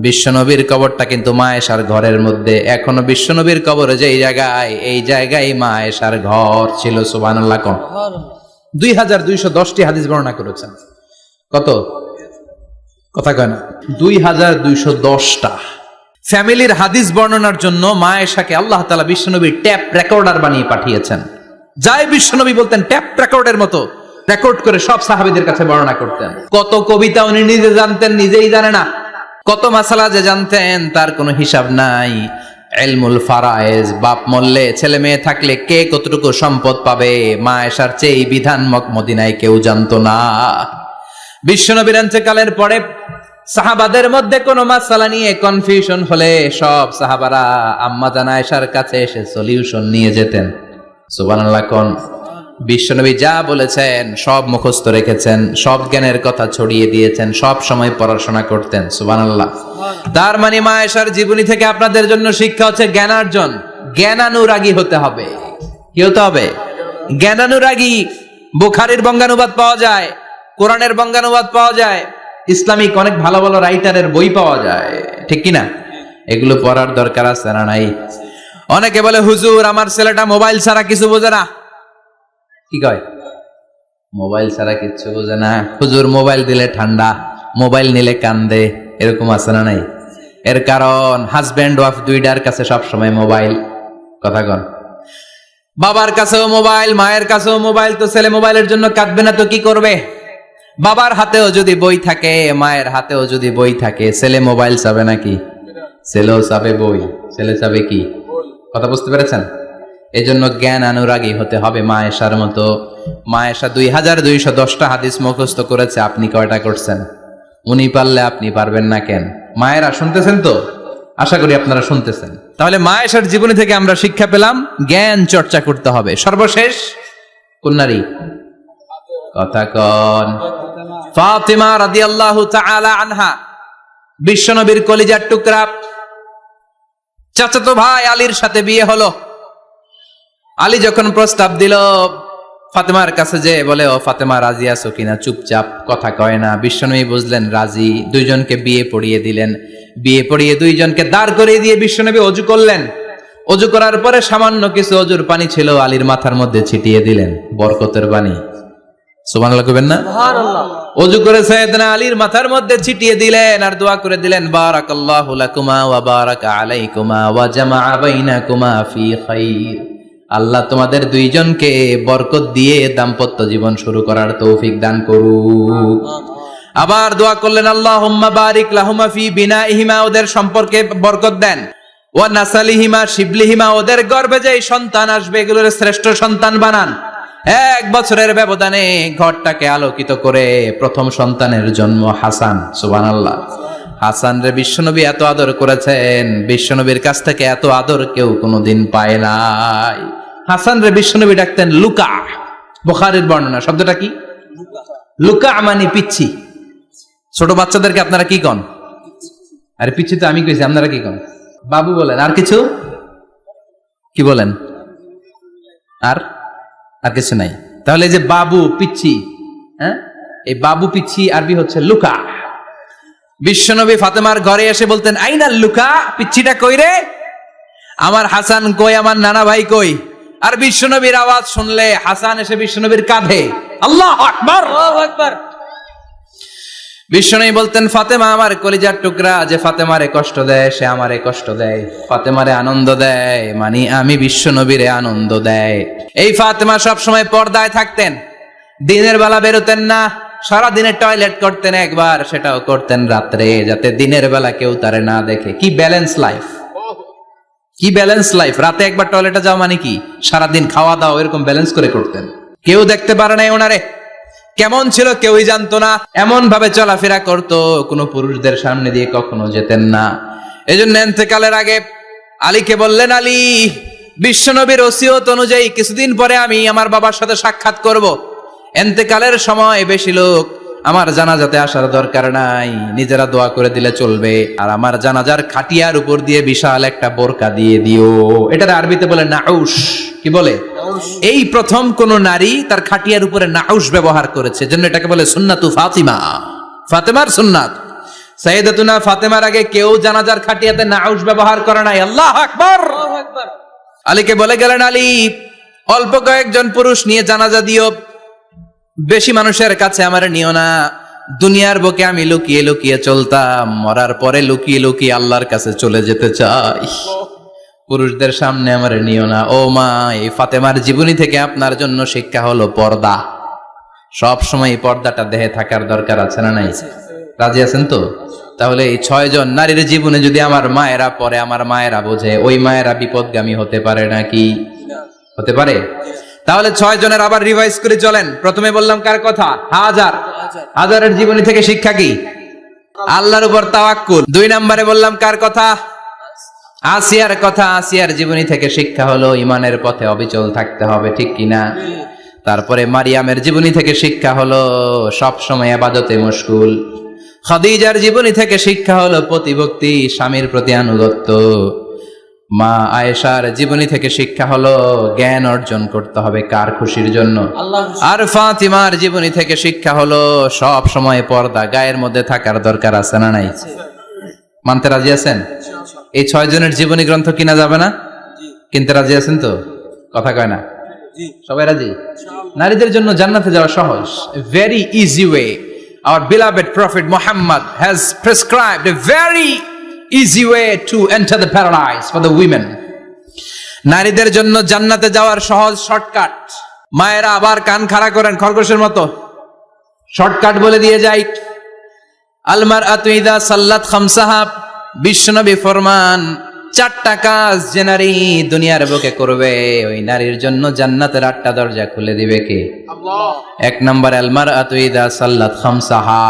বিশ্বনবীর কবরটা কিন্তু মা আয়েশার ঘরের মধ্যে, এখনো বিশ্বনবীর কবর যেই জায়গায়, এই জায়গায় মা আয়েশার ঘর ছিল, সুবহানাল্লাহ কোন। 2210টি হাদিস বর্ণনা করেছেন। কত কথা কয় না, 2210টা ফ্যামিলির হাদিস বর্ণনার জন্য মা আয়েশাকে আল্লাহ তাআলা বিশ্বনবীর ট্যাপ রেকর্ডার বানিয়ে পাঠিয়েছেন। যাই বিশ্বনবী বলতেন ট্যাপ রেকর্ডের মতো রেকর্ড করে সব সাহাবীদের কাছে বর্ণনা করতেন। কত কবিতা উনি নিজে জানতেন, নিজেই জানে না, কত মাসালা যে জানতেন তার কোনো হিসাব নাই। ইলমুল ফারায়েজ, বাপ মরলে ছেলে মেয়ে থাকলে কে কতটুকু সম্পদ পাবে, মা আয়েশার চেয়ে এই বিধান মদিনায় কেউ জানতো না। বিশ্বনবীর ইন্তেকালের পরে সাহাবাদের মধ্যে কোনো মাসালা নিয়ে কনফিউশন হলে সব সাহাবারা আম্মা জান আয়েশার কাছে এসে সলিউশন নিয়ে যেতেন, সুবহানাল্লাহ কোন। বিশ্বনবী যা বলেছেন সব মুখস্থ রেখেছেন, সব জ্ঞানের কথা ছড়িয়ে দিয়েছেন, সব সময় পড়াশোনা করতেন, সুবহানাল্লাহ। তার মানে মা আয়েশার জীবনী থেকে আপনাদের জন্য শিক্ষা হচ্ছে জ্ঞানার্জন, জ্ঞানানুরাগী হতে হবে। কি হতে হবে? জ্ঞানানুরাগী। বুখারীর বঙ্গানুবাদ পাওয়া যায়, কোরআনের বঙ্গানুবাদ পাওয়া যায়, ইসলামিক অনেক ভালো ভালো রাইটারের বই পাওয়া যায়, ঠিক কিনা? এগুলো পড়ার দরকার আছে না নাই? অনেকে বলে, হুজুর আমার ছেলেটা মোবাইল ছাড়া কিছু বোঝে না। কি কয়? মোবাইল ছাড়া কিচ্ছু বোঝে না। হুজুর মোবাইল দিলে ঠান্ডা, মোবাইল নিলে কান্দে, এরকম আছে না নাই? এর কারণ হাজব্যান্ড ওয়াইফ দুইটার কাছে সবসময় মোবাইল, কথা কন। বাবার কাছেও মোবাইল, মায়ের কাছেও মোবাইল, তো ছেলে মোবাইলের জন্য কাঁদবে না তো কি করবে? বাবার হাতেও যদি বই থাকে, মায়ের হাতেও যদি বই থাকে, ছেলে মোবাইল চাবে নাকি? ছেলেও চাবে বই, ছেলে চাবে কি? কথা বুঝতে পেরেছেন? এই জন্য জ্ঞান অনুরাগী হতে হবে মা আয়েশার মতো। মা আয়েশা 2210টা হাদিস মুখস্থ করেছে, আপনি কয়টা করছেন? উনি পারলে আপনি পারবেন না কেন? মায়েরা শুনতেছেন তো? আশা করি আপনারা শুনতেছেন। তাহলে মা আয়েশার জীবনী থেকে আমরা শিক্ষা পেলাম জ্ঞান চর্চা করতে হবে। সর্বশেষ কোন নারী? কথা কন। ফাতিমা রাদিয়াল্লাহু তাআলা আনহা, বিশ্বনবীর কলিজার টুকরা। চাচাতো ভাই আলীর সাথে বিয়ে হলো। আলী যখন প্রস্তাব দিল ফাতেমার কাছে, যে বলে, ও ফাতেমা রাজি আছো কিনা? চুপচাপ, কথা কয় না। বিশ্বনবী বুঝলেন রাজি, দুইজনকে বিয়ে পড়িয়ে দিলেন। বিয়ে পড়িয়ে দুইজনকে দাঁড় করিয়ে দিয়ে বিশ্বনবী অজু করলেন। অজু করার পরে সামান্য কিছু অজুর পানি ছিল, আলীর মাথার মধ্যে ছিটিয়ে দিলেন, বরকতের পানি। সুবহানাল্লাহ কইবেন না? সুবহানাল্লাহ। অজু করে সাইয়েদনা আলীর মাথার মধ্যে ছিটিয়ে দিলেন আর দোয়া করে দিলেন, বারাকাল্লাহু লাকুমা ওয়া বারাকা আলাইকুমা ওয়া জামাআ বাইনাকুমা ফি খাইর। আল্লাহ তোমাদের দুইজনকে বরকত দিয়ে দাম্পত্য জীবন শুরু করার তৌফিক দান করুক। আবার দোয়া করলেন, আল্লাহুম্মা বারিক লাহুমা ফি বিনাইহিমা, ওদের সম্পর্কে বরকত দেন। ওয়া নাসালিহিমা, শিবলিহিমা, ওদের গর্ভে যে সন্তান আসবে এগুলোর শ্রেষ্ঠ সন্তান বানান। 1 বছরের ব্যবধানে ঘরটাকে আলোকিত করে প্রথম সন্তানের জন্ম হাসান, সুবহানাল্লাহ। হাসান রে বিশ্বনবী এত আদর করেছেন, বিশ্বনবীর কাছ থেকে এত আদর কেউ কোনোদিন পায় নাই। হাসান রে বিশ্বনবী ডাকতেন লুকা। বুখারীর বর্ণনা, শব্দটা কি? লুকা মানে পিচ্ছি। ছোট বাচ্চাদেরকে আপনারা কি কন? আরে পিচ্ছি তো আমি কইছি, আপনারা কি কন? বাবু বলেন। আর কিছু কি বলেন? আর কিছু নাই। তাহলে যে বাবু পিচ্ছি, হ্যাঁ, এই বাবু পিচ্ছি আরবি হচ্ছে লুকা। বিশ্বনবী ফাতেমার ঘরে এসে বলতেন, আইনাল লুকা, পিচ্ছিটা কই রে? আমার হাসান কই, আমার নানা ভাই কই? আর বিশ্বনবীর আওয়াজ শুনলে হাসান এসে বিশ্বনবীর কাঁধে, আল্লাহু আকবার, আল্লাহু আকবার। বিশ্বনবী বলতেন, ফাতেমা আমার কলিজার টুকরা, যে ফাতেমারে কষ্ট দেয় সে আমারে কষ্ট দেয়, ফাতেমারে আনন্দ দেয় মানে আমি বিশ্বনবীরে আনন্দ দেয়। এই ফাতেমা সব সময় পর্দায় থাকতেন, দিনের বেলা বেরোতেন না, সারাদিনে টয়লেট করতেন একবার, সেটাও করতেন রাত্রে, যাতে দিনের বেলা কেউ তারে না দেখে। কি ব্যালেন্স লাইফ, কি ব্যালেন্স লাইফ! রাতে একবার টয়লেটে যাওয়া মানে কি সারাদিন খাওয়া দাওয়া এরকম ব্যালেন্স করে করতেন। কেউ দেখতে পারে নাই ওনারে, কেমন ছিল কেউই জানতো না। এমন ভাবে চলাফেরা করতো, কোনো পুরুষদের সামনে দিয়ে কখনো যেতেন না। এজন্য ইন্তেকালের আগে আলীকে বললেন, আলী, বিশ্বনবীর ওসিয়ত অনুযায়ী কিছুদিন পরে আমি আমার বাবার সাথে সাক্ষাৎ করব। ইন্তেকালের সময় বেশি লোক আমার জানাজাতে আসার দরকার নাই, নিজেরা দোয়া করে দিলে চলবে। আর আমার জানাজার খাটিয়ার উপর দিয়ে বিশাল একটা বোরকা দিয়ে দিও। এটার আরবিতে বলে নাউশ। কি বলে? এই প্রথম কোন নারী তার খাটিয়ার উপরে নাউশ ব্যবহার করেছে, জন্য এটাকে বলে সুন্নাতু ফাতিমা, ফাতেমার সুন্নাত। সাইয়েদাতুনা ফাতেমার আগে কেউ জানাজার খাটিয়াতে নাউশ ব্যবহার করে নাই। আল্লাহু আকবার। আলীকে বলে গেলেন, আলী, অল্প কয়েকজন পুরুষ নিয়ে জানাজা দিও, বেশি মানুষের কাছে আমার নিও না। দুনিয়ার বুকে আমি লুকিয়ে লুকিয়ে চলতাম, মরার পরে লুকিয়ে লুকিয়ে আল্লাহর কাছে চলে যেতে চাই, পুরুষদের সামনে আমার নিও না। ও মা, এই ফাতেমার জীবনী থেকে আপনার জন্য শিক্ষা হলো পর্দা। সব সময় পর্দাটা দেহে থাকার দরকার আছে না নাই? রাজি আছেন তো? তাহলে এই 6 জন নারীর জীবনে যদি আমার মায়েরা পরে, আমার মায়েরা বোঝে, ওই মায়েরা বিপদগামী হতে পারে নাকি? হতে পারে। তাহলে 6 জনের আবার রিভাইজ করে চলেন। প্রথমে বললাম কার কথা? হাজারের জীবনী থেকে শিক্ষা কি? আল্লাহর উপর তাওয়াক্কুল। 2 নম্বরে বললাম কার কথা? আসিয়ার কথা। আসিয়ার জীবনী থেকে শিক্ষা হলো ইমানের পথে অবিচল থাকতে হবে, ঠিক কিনা? তারপরে মারিয়ামের জীবনী থেকে শিক্ষা হলো সব সময় ইবাদতে মশগুল। খাদিজার জীবনী থেকে শিক্ষা হলো প্রতিভক্তি, স্বামীর প্রতি আনুগত্য। মা আয়েশার জীবনী থেকে শিক্ষা হলো জ্ঞান অর্জন করতে হবে কার খুশির জন্য? আর ফাতিমার জীবনী থেকে শিক্ষা হলো সব সময় পর্দা গায়ের মধ্যে থাকার দরকার আছে না নাই? মানতে রাজি আছেন? এই 6 জনের জীবনী গ্রন্থ কিনা যাবে না? কিনতে রাজি আছেন তো? কথা কয় না? সবাই রাজি? নারীদের জন্য জান্নাতে যাওয়া সহজ, very easy way. Our beloved Prophet Muhammad has prescribed a very easy way to enter the paradise for the women. নারীদের জন্য জান্নাতে যাওয়ার সহজ শর্টকাট। মায়েরা আবার কান খাড়া করেন খরগোশের মতো, শর্টকাট বলে দিয়ে যাই। আল মারআতু ইযা সাল্লাত খামসাহা, বিশ্বনবী ফরমান 4টা কাজ যে নারী দুনিয়ার বুকে করবে, ওই নারীর জন্য জান্নাতের 8টা দরজা খুলে দিবে কে? আল্লাহ। 1 নম্বর, আল মারআতু ইযা সাল্লাত খামসাহা,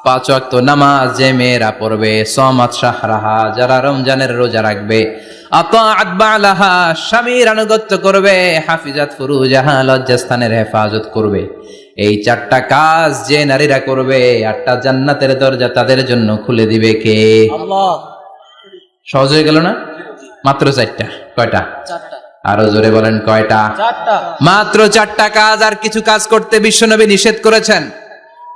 5 ওয়াক্ত নামাজ যে মেয়েরা পড়বে, সামাত শাহরাহা, যারা রমজানের রোজা রাখবে, আতাআত বালাহা, স্বামীর আনুগত্য করবে, হাফিজাত ফুরুজাহা, লজ্জাস্থানের হেফাজত করবে। এই 4টা কাজ যে নারীরা করবে, 8টা জান্নাতের দরজা তাদের জন্য খুলে দিবে কে? আল্লাহ। সহজ হয়ে গেল না? মাত্র 4টা। কয়টা? 4টা। আরো জোরে বলেন, কয়টা? 4টা। মাত্র 4টা কাজ। আর কিছু কাজ করতে বিশ্বনবী নিষেধ করেছেন।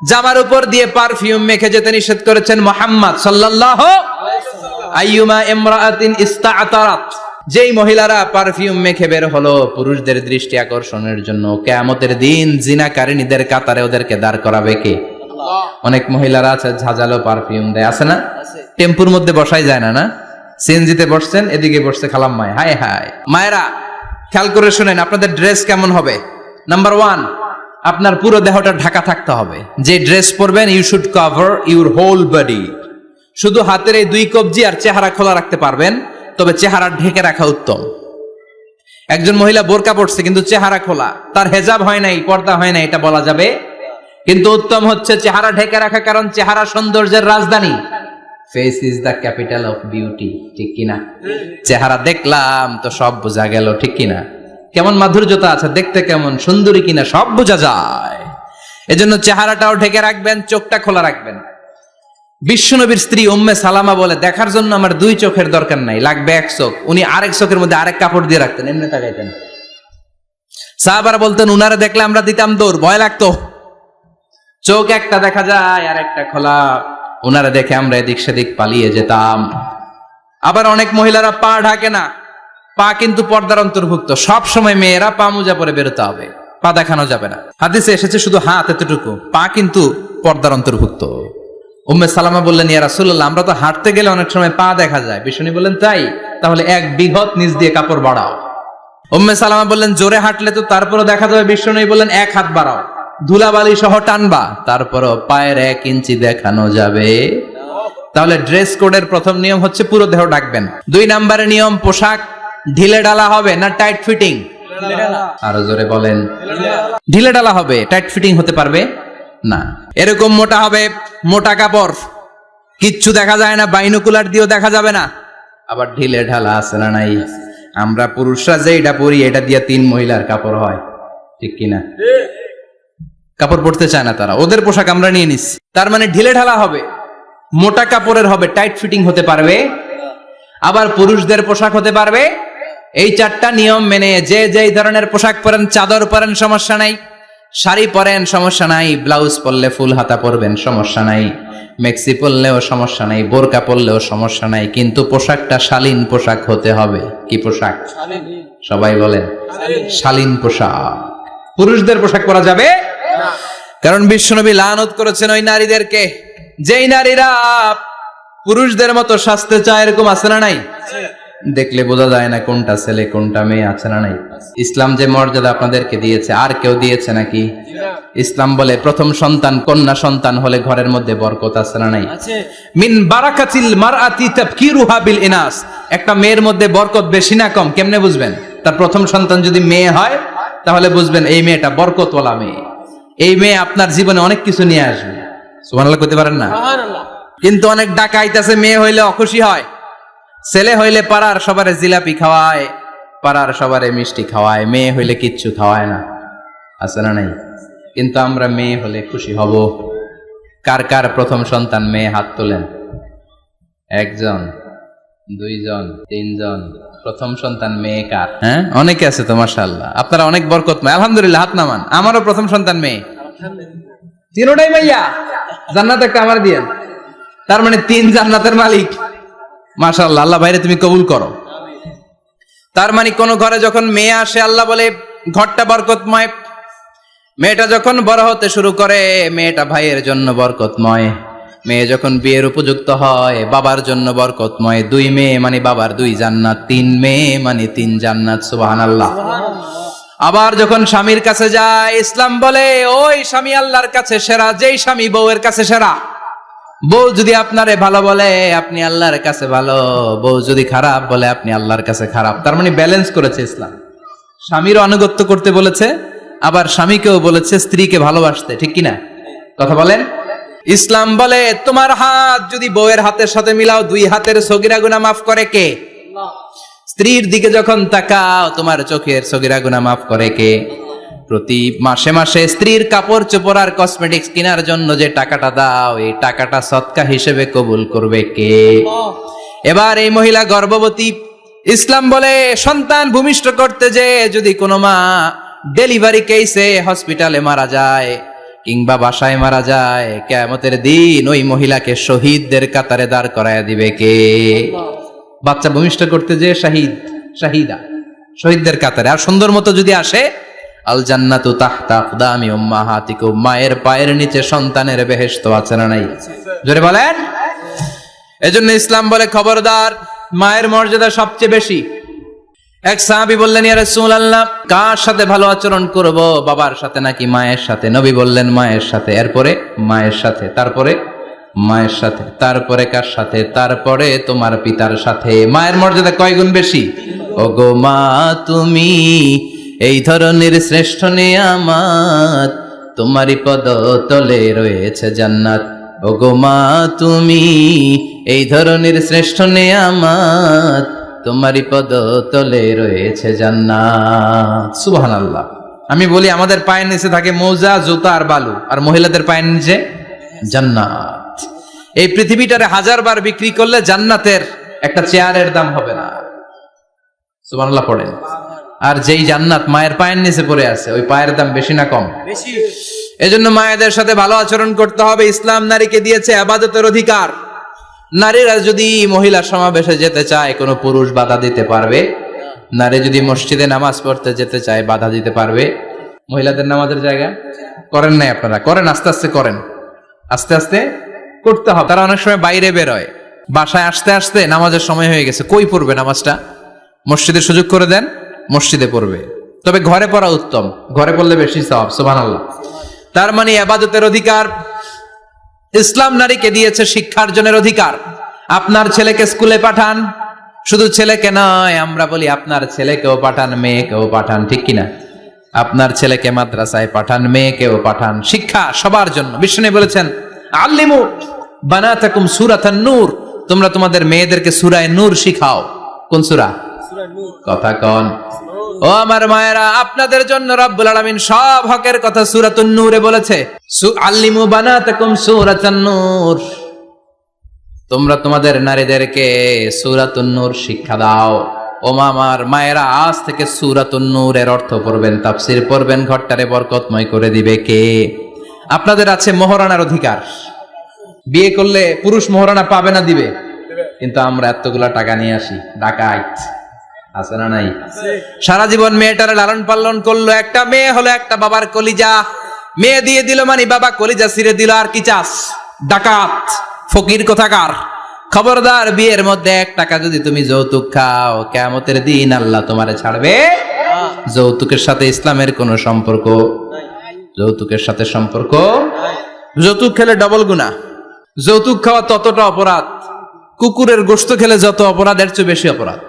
জামার উপর দিয়ে পারফিউম মেখে যেতে নিষেধ করেছেন মুহাম্মদ সাল্লাল্লাহু আলাইহি ওয়াসাল্লাম। আইয়ুমা ইমরাআতিন ইস্তাআতারাত, যেই মহিলারা পারফিউম মেখে বের হলো পুরুষদের দৃষ্টি আকর্ষণের জন্য, কিয়ামতের দিন জিনাকারিনীদের কাতারে ওদেরকে দাঁড় করাবে কে? আল্লাহ। অনেক মহিলারা আছে ঝাঁঝালো পারফিউম দেয়, আছে না? টেম্পুর মধ্যে বসাই যায় না, না? সিএনজিতে বসছেন, এদিকে বসছে খালাম মায়, হায় হায়। মায়েরা খেয়াল করে শুনেন, আপনাদের ড্রেস কেমন হবে? নাম্বার 1, আপনার পুরো দেহটা ঢাকা থাকতে হবে। যে ড্রেস পরবেন, you should cover your whole body. শুধু হাতের এই 2 কবজি আর চেহারা খোলা রাখতে পারবেন, তবে চেহারা ঢেকে রাখা উত্তম। একজন মহিলা বোরকা পড়ছে কিন্তু চেহারা খোলা, তার হেজাব হয় নাই, পর্দা হয় নাই, এটা বলা যাবে? কিন্তু উত্তম হচ্ছে চেহারা ঢেকে রাখা, কারণ চেহারা সৌন্দর্যের রাজধানী। Face is the capital of beauty, ঠিক কিনা? চেহারা দেখলাম তো সব বোঝা গেল, ঠিক কিনা? কেমন মাধুর্যতা আছে, দেখতে কেমন সুন্দরী কিনা সব বোঝা যায়। এজন্য চেহারাটাও ঢেকে রাখবেন, চোখটা খোলা রাখবেন। বিশ্বনবীর স্ত্রী উম্মে সালামা বলে, দেখার জন্য আমার 2 চোখের দরকার নাই, লাগবে 1 চোখ। উনি আরেক চোখের মধ্যে আরেক কাপড় দিয়ে রাখতেন, এমনি তাকাইতেন। সাহাবারা বলতেন, উনারে দেখলে আমরা দিতাম দৌড়, ভয় লাগতো। চোখ একটা দেখা যায় আর একটা খোলা, উনারা দেখে আমরা এদিক সেদিক পালিয়ে যেতাম। আবার অনেক মহিলারা পা ঢাকে না, পা কিন্তু পর্দার অন্তর্ভুক্ত। সব সময় মেয়েরা পা মোজা পরে বেরোতে হবে, পা দেখানো যাবে না। হাদিসে এসেছে শুধু হাত এতটুকু, পা কিন্তু পর্দার অন্তর্ভুক্ত। উম্মে সালামা বললেন, ইয়া রাসূলুল্লাহ, আমরা তো হাঁটতে গেলে অনেক সময় পা দেখা যায়। বিষ্ণু বললেন, তাই? তাহলে 1 বিঘত নিচ দিয়ে কাপড় বাড়াও। উম্মে সালামা বললেন, জোরে হাঁটলে তো তারপরে দেখা যাবে। বিষ্ণু বললেন, 1 হাত বাড়াও। ধুলাবালি সহ টানবা, তারপরও পায়ের 1 ইঞ্চি দেখানো যাবে। তাহলে ড্রেস কোডের প্রথম নিয়ম হচ্ছে পুরো দেহ ঢাকবেন। 2 নম্বরের নিয়ম, পোশাক ঢিলে ঢালা হবে না টাইট ফিটিং? আরো জোরে বলেন। ঢিলে ঢালা হবে, টাইট ফিটিং হতে পারবে না। এরকম মোটা হবে, মোটা কাপড়, কিচ্ছু দেখা যায় না, বাইনোকুলার দিয়েও দেখা যাবে না। আবার ঢিলে ঢালা আছে না নাই? আমরা পুরুষরা যে এটা পরি, এটা দিয়ে 3 মহিলার কাপড় হয়, ঠিক কিনা? কাপড় পরতে চায় না তারা, ওদের পোশাক আমরা নিয়ে নিচ্ছি। তার মানে ঢিলে ঢালা হবে, মোটা কাপড়ের হবে, টাইট ফিটিং হতে পারবে। আবার পুরুষদের পোশাক হতে পারবে। এই 4টা নিয়ম মেনে যে যেই ধরনের পোশাক পরেন, চাদর পরেন সমস্যা নাই, শাড়ি পরেন সমস্যা নাই, ব্লাউজ পরলে ফুল হাতা পরবেন সমস্যা নাই, মেক্সি পরলেও সমস্যা নাই, বোরকা পরলেও সমস্যা নাই, কিন্তু পোশাকটা শালীন পোশাক হতে হবে। কি পোশাক? সবাই বলেন শালীন পোশাক। পুরুষদের পোশাক পরা যাবে না, কারণ বিশ্বনবী লানত করেছেন ওই নারীদেরকে যেই নারীরা পুরুষদের মতো সাজতে চায়। এরকম আছে না নাই? দেখলে বোঝা যায় না কোনটা ছেলে কোনটা মেয়ে, আছে না নাই? ইসলাম যে মর্যাদা আপনাদেরকে দিয়েছে আর কেউ দিয়েছে নাকি? ইসলাম বলে প্রথম সন্তান কন্যা সন্তান হলে ঘরের মধ্যে বরকত, আছে না নাই? মিন বারাকাতিল মারআতি তাফকিরুহা বিল ইনাস। একটা মেয়ের মধ্যে বরকত বেশি না কম কেমনে বুঝবেন? তার প্রথম সন্তান যদি মেয়ে হয় তাহলে বুঝবেন এই মেয়েটা বরকতওয়ালা মেয়ে, এই মেয়ে আপনার জীবনে অনেক কিছু নিয়ে আসবে। সুবহানাল্লাহ কইতে পারেন না? কিন্তু অনেক ডাকাইত আছে, মেয়ে হইলে অখুশি হয়, ছেলে হইলে পাড়ার সবারে জিলাপি খাওয়ায়, পাড়ার সবারে মিষ্টি খাওয়ায়, মেয়ে হইলে কিচ্ছু খাওয়ায় না, আছে না নাই? কিন্তু আমরা মেয়ে হলে খুশি হব। কার কার প্রথম সন্তান মেয়ে? হাত তোলেন। 1 জন, 2 জন, 3 জন। প্রথম সন্তান মেয়ে কার? হ্যাঁ, অনেকে আছে তো মাশাআল্লাহ, আপনারা অনেক বরকতময়, আলহামদুলিল্লাহ, হাত নামান। আমারও প্রথম সন্তান মেয়ে, 3টাই মাইয়া। জান্নাত একটা আমার দিয়েন, তার মানে 3 জান্নাতের মালিক। মাশাআল্লাহ, আল্লাহ বাইরে তুমি কবুল করো। তার মানে কোন ঘরে যখন মেয়ে আসে আল্লাহ বলে ঘরটা বরকতময়। মেয়েটা যখন বড় হতে শুরু করে মেয়েটা ভাইয়ের জন্য বরকতময়। মেয়ে যখন বিয়ের উপযুক্ত হয় বাবার জন্য বরকতময়। 2 মেয়ে মানে বাবার 2 জান্নাত, 3 মেয়ে মানে 3 জান্নাত। সুবহানাল্লাহ। আবার যখন স্বামীর কাছে যায় ইসলাম বলে ওই স্বামী আল্লাহর কাছে সেরা, যেই স্বামী বউয়ের কাছে সেরা। বউ যদি আপনারে ভালো বলে আপনি আল্লাহর কাছে ভালো, বউ যদি খারাপ বলে আপনি আল্লাহর কাছে খারাপ। তার মানে ব্যালেন্স করেছে ইসলাম। স্বামীর আনুগত্য করতে বলেছে, আবার স্বামীকেও বলেছে স্ত্রীকে ভালোবাসতে, ঠিক কিনা? কথা বলেন। ইসলাম বলে তোমার হাত যদি বউয়ের হাতের সাথে মিলাও 2 হাতের সগীরা গুনাহ মাফ করে কে? স্ত্রীর দিকে যখন তাকাও তোমার চোখের সগীরা গুনাহ মাফ করে কে? প্রতি মাসে মাসে স্ত্রীর কাপড় চোপড় আর কসমেটিক্স কেনার জন্য যে টাকাটা দাও এই টাকাটা সদকা হিসেবে কবুল করবে কে? এবার এই মহিলা গর্ভবতী, ইসলাম বলে সন্তান ভূমিষ্ঠ করতে যে যদি কোনো মা ডেলিভারি কেসে হসপিটালে মারা যায় কিংবা বাসায় মারা যায়, কিয়ামতের দিন ওই মহিলাকে শহীদদের কাতারে দাঁড় করায় দিবে কে? বাচ্চা ভূমিষ্ঠ করতে যে শাহিদা, শহীদদের কাতারে। আর সুন্দর মতো যদি আসে আল জান্নাতু তাহতা আকদামি উম্মাহাতিকুম, মায়ের পায়ের নিচে সন্তানের বেহেশত, আছে না নাই? জোরে বলেন। এজন্য ইসলাম বলে খবরদার, মায়ের মর্যাদা সবচেয়ে বেশি। এক সাহাবী বললেন ইয়া রাসূলুল্লাহ কার সাথে ভালো আচরণ করব, বাবার সাথে নাকি মায়ের সাথে? নবী বললেন মায়ের সাথে, এরপরে মায়ের সাথে, তারপরে মায়ের সাথে, তারপরে কার সাথে? তারপরে তোমার পিতার সাথে। মায়ের মর্যাদা কয় গুণ বেশি? ওগো মা তুমি এই ধরনের শ্রেষ্ঠ নিয়ামত, তোমারই পদ তলে রয়েছে জান্নাত। ওগো মা তুমি এই ধরনের শ্রেষ্ঠ নিয়ামত, তোমারই পদ তলে রয়েছে জান্নাত। সুবহানাল্লাহ। আমি বলি আমাদের পায়ের নিচে থাকে মৌজা, জুতা আর বালু, আর মহিলাদের পায়ের নিচে জান্নাত। এই পৃথিবীটারে 1000 বার বিক্রি করলে জান্নাতের একটা চেয়ারের দাম হবে না। সুবহানাল্লাহ পড়েন। আর যেই জান্নাত মায়ের পায়ের নিচে পড়ে আছে ওই পায়ের দাম বেশি না কম? বেশি। এজন্য মায়েদের সাথে ভালো আচরণ করতে হবে। ইসলাম নারীকে দিয়েছে ইবাদতের অধিকার। নারীরা যদি মহিলা সমাবেশে যেতে চায় কোনো পুরুষ বাধা দিতে পারবে? নারী যদি মসজিদে নামাজ পড়তে যেতে চায় বাধা দিতে পারবে? মহিলাদের নামাজের জায়গা করেন নাই আপনারা? করেন, আস্তে আস্তে করেন, আস্তে আস্তে করতে হবে। তারা অনেক সময় বাইরে বেরোয়, বাসায় আসতে আসতে নামাজের সময় হয়ে গেছে, কই পড়বে নামাজটা? মসজিদে সুযোগ করে দেন, মসজিদে পড়বে। তবে ঘরে পড়া উত্তম, ঘরে পড়লে বেশি সওয়াব। সুবহানাল্লাহ। তার মানে ইবাদতের অধিকার ইসলাম নারীকে দিয়েছে, শিক্ষার্জনের অধিকার। আপনার ছেলেকে স্কুলে পাঠান, শুধু ছেলেকে নয়, আমরা বলি আপনার ছেলেকেও পাঠান, মেয়েকেও পাঠান, ঠিক কিনা? আপনার ছেলেকে মাদ্রাসায় পাঠান, মেয়েকেও পাঠান, শিক্ষা সবার জন্য। বিষ্ণু বলেছেন আল্লিমু বানাতাকুম সূরাতান নূর, তোমরা তোমাদের মেয়েদেরকে সূরা নূর শিখাও। কোন সূরা? কথা কোন? ও আমার মায়েরা, আপনাদের জন্য রব্বুল আলামিন সব হকের কথা সূরাতুন নূরে বলেছে। আল্লিমু বানাতাকুম সূরাতান নূর, তোমরা তোমাদের নারীদেরকে সূরাতুন নূর শিক্ষা দাও। ও আমার মায়েরা, আজ থেকে সূরাতুন নূরের অর্থ পড়বেন, তাফসীর পড়বেন, ঘরটারে বরকতময় করে দিবে কে? আপনাদের আছে মোহরানার অধিকার। বিয়ে করলে পুরুষ মোহরানা পাবে না, দিবে। কিন্তু আমরা এতগুলা টাকা নিয়ে আসি, ডাকাইত আছে না নাই? সারা জীবন মেয়েটারে লালন পালন করলো, একটা মেয়ে হলো একটা বাবার কলিজা, মেয়ে দিয়ে দিল মানে বাবা কলিজা ছিঁড়ে দিল, আর কি চাস? ডাকাত, ফকির কোথাকার। খবরদার, বিয়ের মধ্যে 1 টাকা যদি তুমি যৌতুক খাও, কিয়ামতের দিন আল্লাহ তোমারে ছাড়বে। যৌতুকের সাথে ইসলামের কোনো সম্পর্ক, যৌতুকের সাথে সম্পর্ক। যৌতুক খেলে ডবল গুনাহ। যৌতুক খাওয়া ততটা অপরাধ, কুকুরের গোশত খেলে যত অপরাধ, এর চেয়ে বেশি অপরাধ।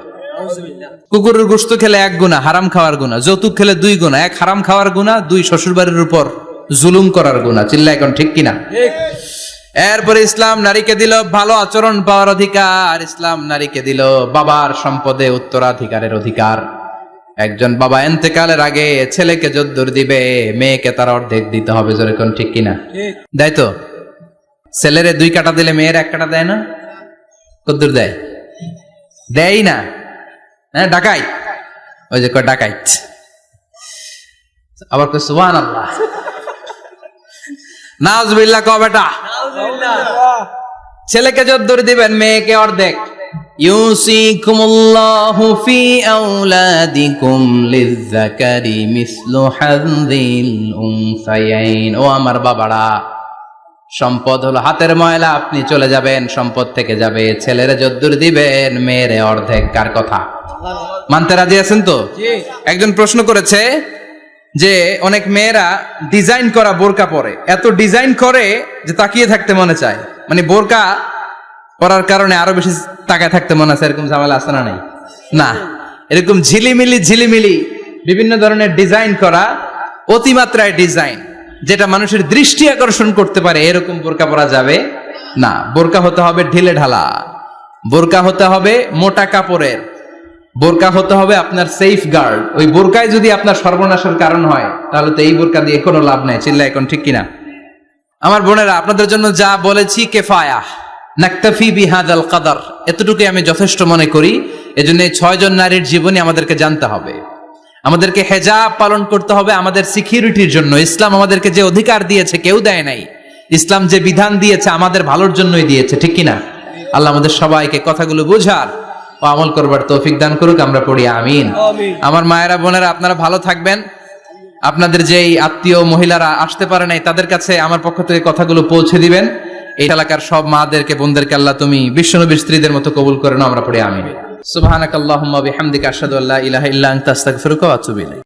কুকুরের গোশত খেলে 1 গুনাহ, হারাম খাওয়ার গুনাহ। যৌতুক খেলে 2 গুনাহ, 1 হারাম খাওয়ার গুনাহ, 2 শ্বশুরবাড়ির উপর জুলুম করার গুনাহ। চিল্লা এখন ঠিক কিনা? এরপরে ইসলাম নারীকে দিল ভালো আচরণ পাওয়ার অধিকার, ইসলাম নারীকে দিল বাবার সম্পদে উত্তরাধিকারের অধিকার। একজন বাবা ইন্তেকালের আগে ছেলেকে যদ্দুর দিবে, মেয়েকে তার অর্ধেক দিতে হবে। যেরকম ঠিক কিনা? দেয় তো? ছেলেরে 2 কাটা দিলে মেয়ের 1 কাটা দেয় না? কদ্দুর দেয়? দেয় না। হ্যাঁ, ডাকাইত। ওই যে কয় ডাকাইত, আবার কয় সুবহানাল্লাহ, নাউজুবিল্লাহ কও বেটা। ছেলেকে যদ্দুর দিবেন, মেয়েকে অর্ধেক। ইউসিকুমুল্লাহু ফি আওলাদিকুম লিযযাকারি মিসলু হাযযিল উনসায়াইন। ও আমার বাবারা, সম্পদ হলো হাতের ময়লা, আপনি চলে যাবেন, সম্পদ থেকে যাবে। ছেলেরে যদ্দুর দিবেন, মেয়েরে অর্ধেক। কার কথা? মানতে রাজি আছেন তো? একজন প্রশ্ন করেছে যে অনেক মেয়েরা ডিজাইন করা বোরকা পরে, এত ডিজাইন করে যে তাকিয়ে থাকতে মনে চায়, মানে বোরকা পরার কারণে আরো বেশি তাকায় থাকতে মনে আছে। এরকম ঝামেলা আছে না নাই? না, এরকম ঝিলিমিলি বিভিন্ন ধরনের ডিজাইন করা, অতিমাত্রায় ডিজাইন, যেটা মানুষের দৃষ্টি আকর্ষণ করতে পারে, এরকম বোরকা পরা যাবে না। বোরকা হতে হবে ঢিলে ঢালা, বোরকা হতে হবে মোটা কাপড়ের, বোরকা হতে হবে আপনার সেফ গার্ড। ওই বোরকায় যদি আপনার সর্বনাশের কারণ হয়, তাহলে তো এই বোরকা দিয়ে কোনো লাভ নাই। চিল্লা এখন ঠিক কিনা? আমার বোনেরা, আপনাদের জন্য যা বলেছি কিফায়া, নাকতাফি বিহাদাল কদর, এতটুকুই আমি যথেষ্ট মনে করি। এজন্য 6 জন নারীর জীবনী আমাদেরকে জানতে হবে, আমাদেরকে হেজাব পালন করতে হবে আমাদের সিকিউরিটির জন্য। ইসলাম আমাদেরকে যে অধিকার দিয়েছে কেউ দেয় নাই, ইসলাম যে বিধান দিয়েছে আমাদের ভালোর জন্যই দিয়েছে, ঠিক কিনা? আল্লাহ আমাদের সবাইকে কথাগুলো বোঝার ও আমল করবার তৌফিক দান করুক। আমরা পড়ি আমিন। আমার মায়েরা, বোনেরা, আপনারা ভালো থাকবেন। আপনাদের যেই আত্মীয় মহিলারা আসতে পারে নাই, তাদের কাছে আমার পক্ষ থেকে কথাগুলো পৌঁছে দিবেন। এই এলাকার সব মাদেরকে, বোনদেরকে আল্লাহ তুমি বিশ্বনবীর স্ত্রীদের মতো কবুল করে নাও। আমরা পড়ি আমিন। সুবহানাকাল্লাহুম্মা বিহামদিকা আশহাদু আল্লা ইলাহা ইল্লা আনতা আস্তাগফিরুকা ওয়া আতুবু ইলাইক।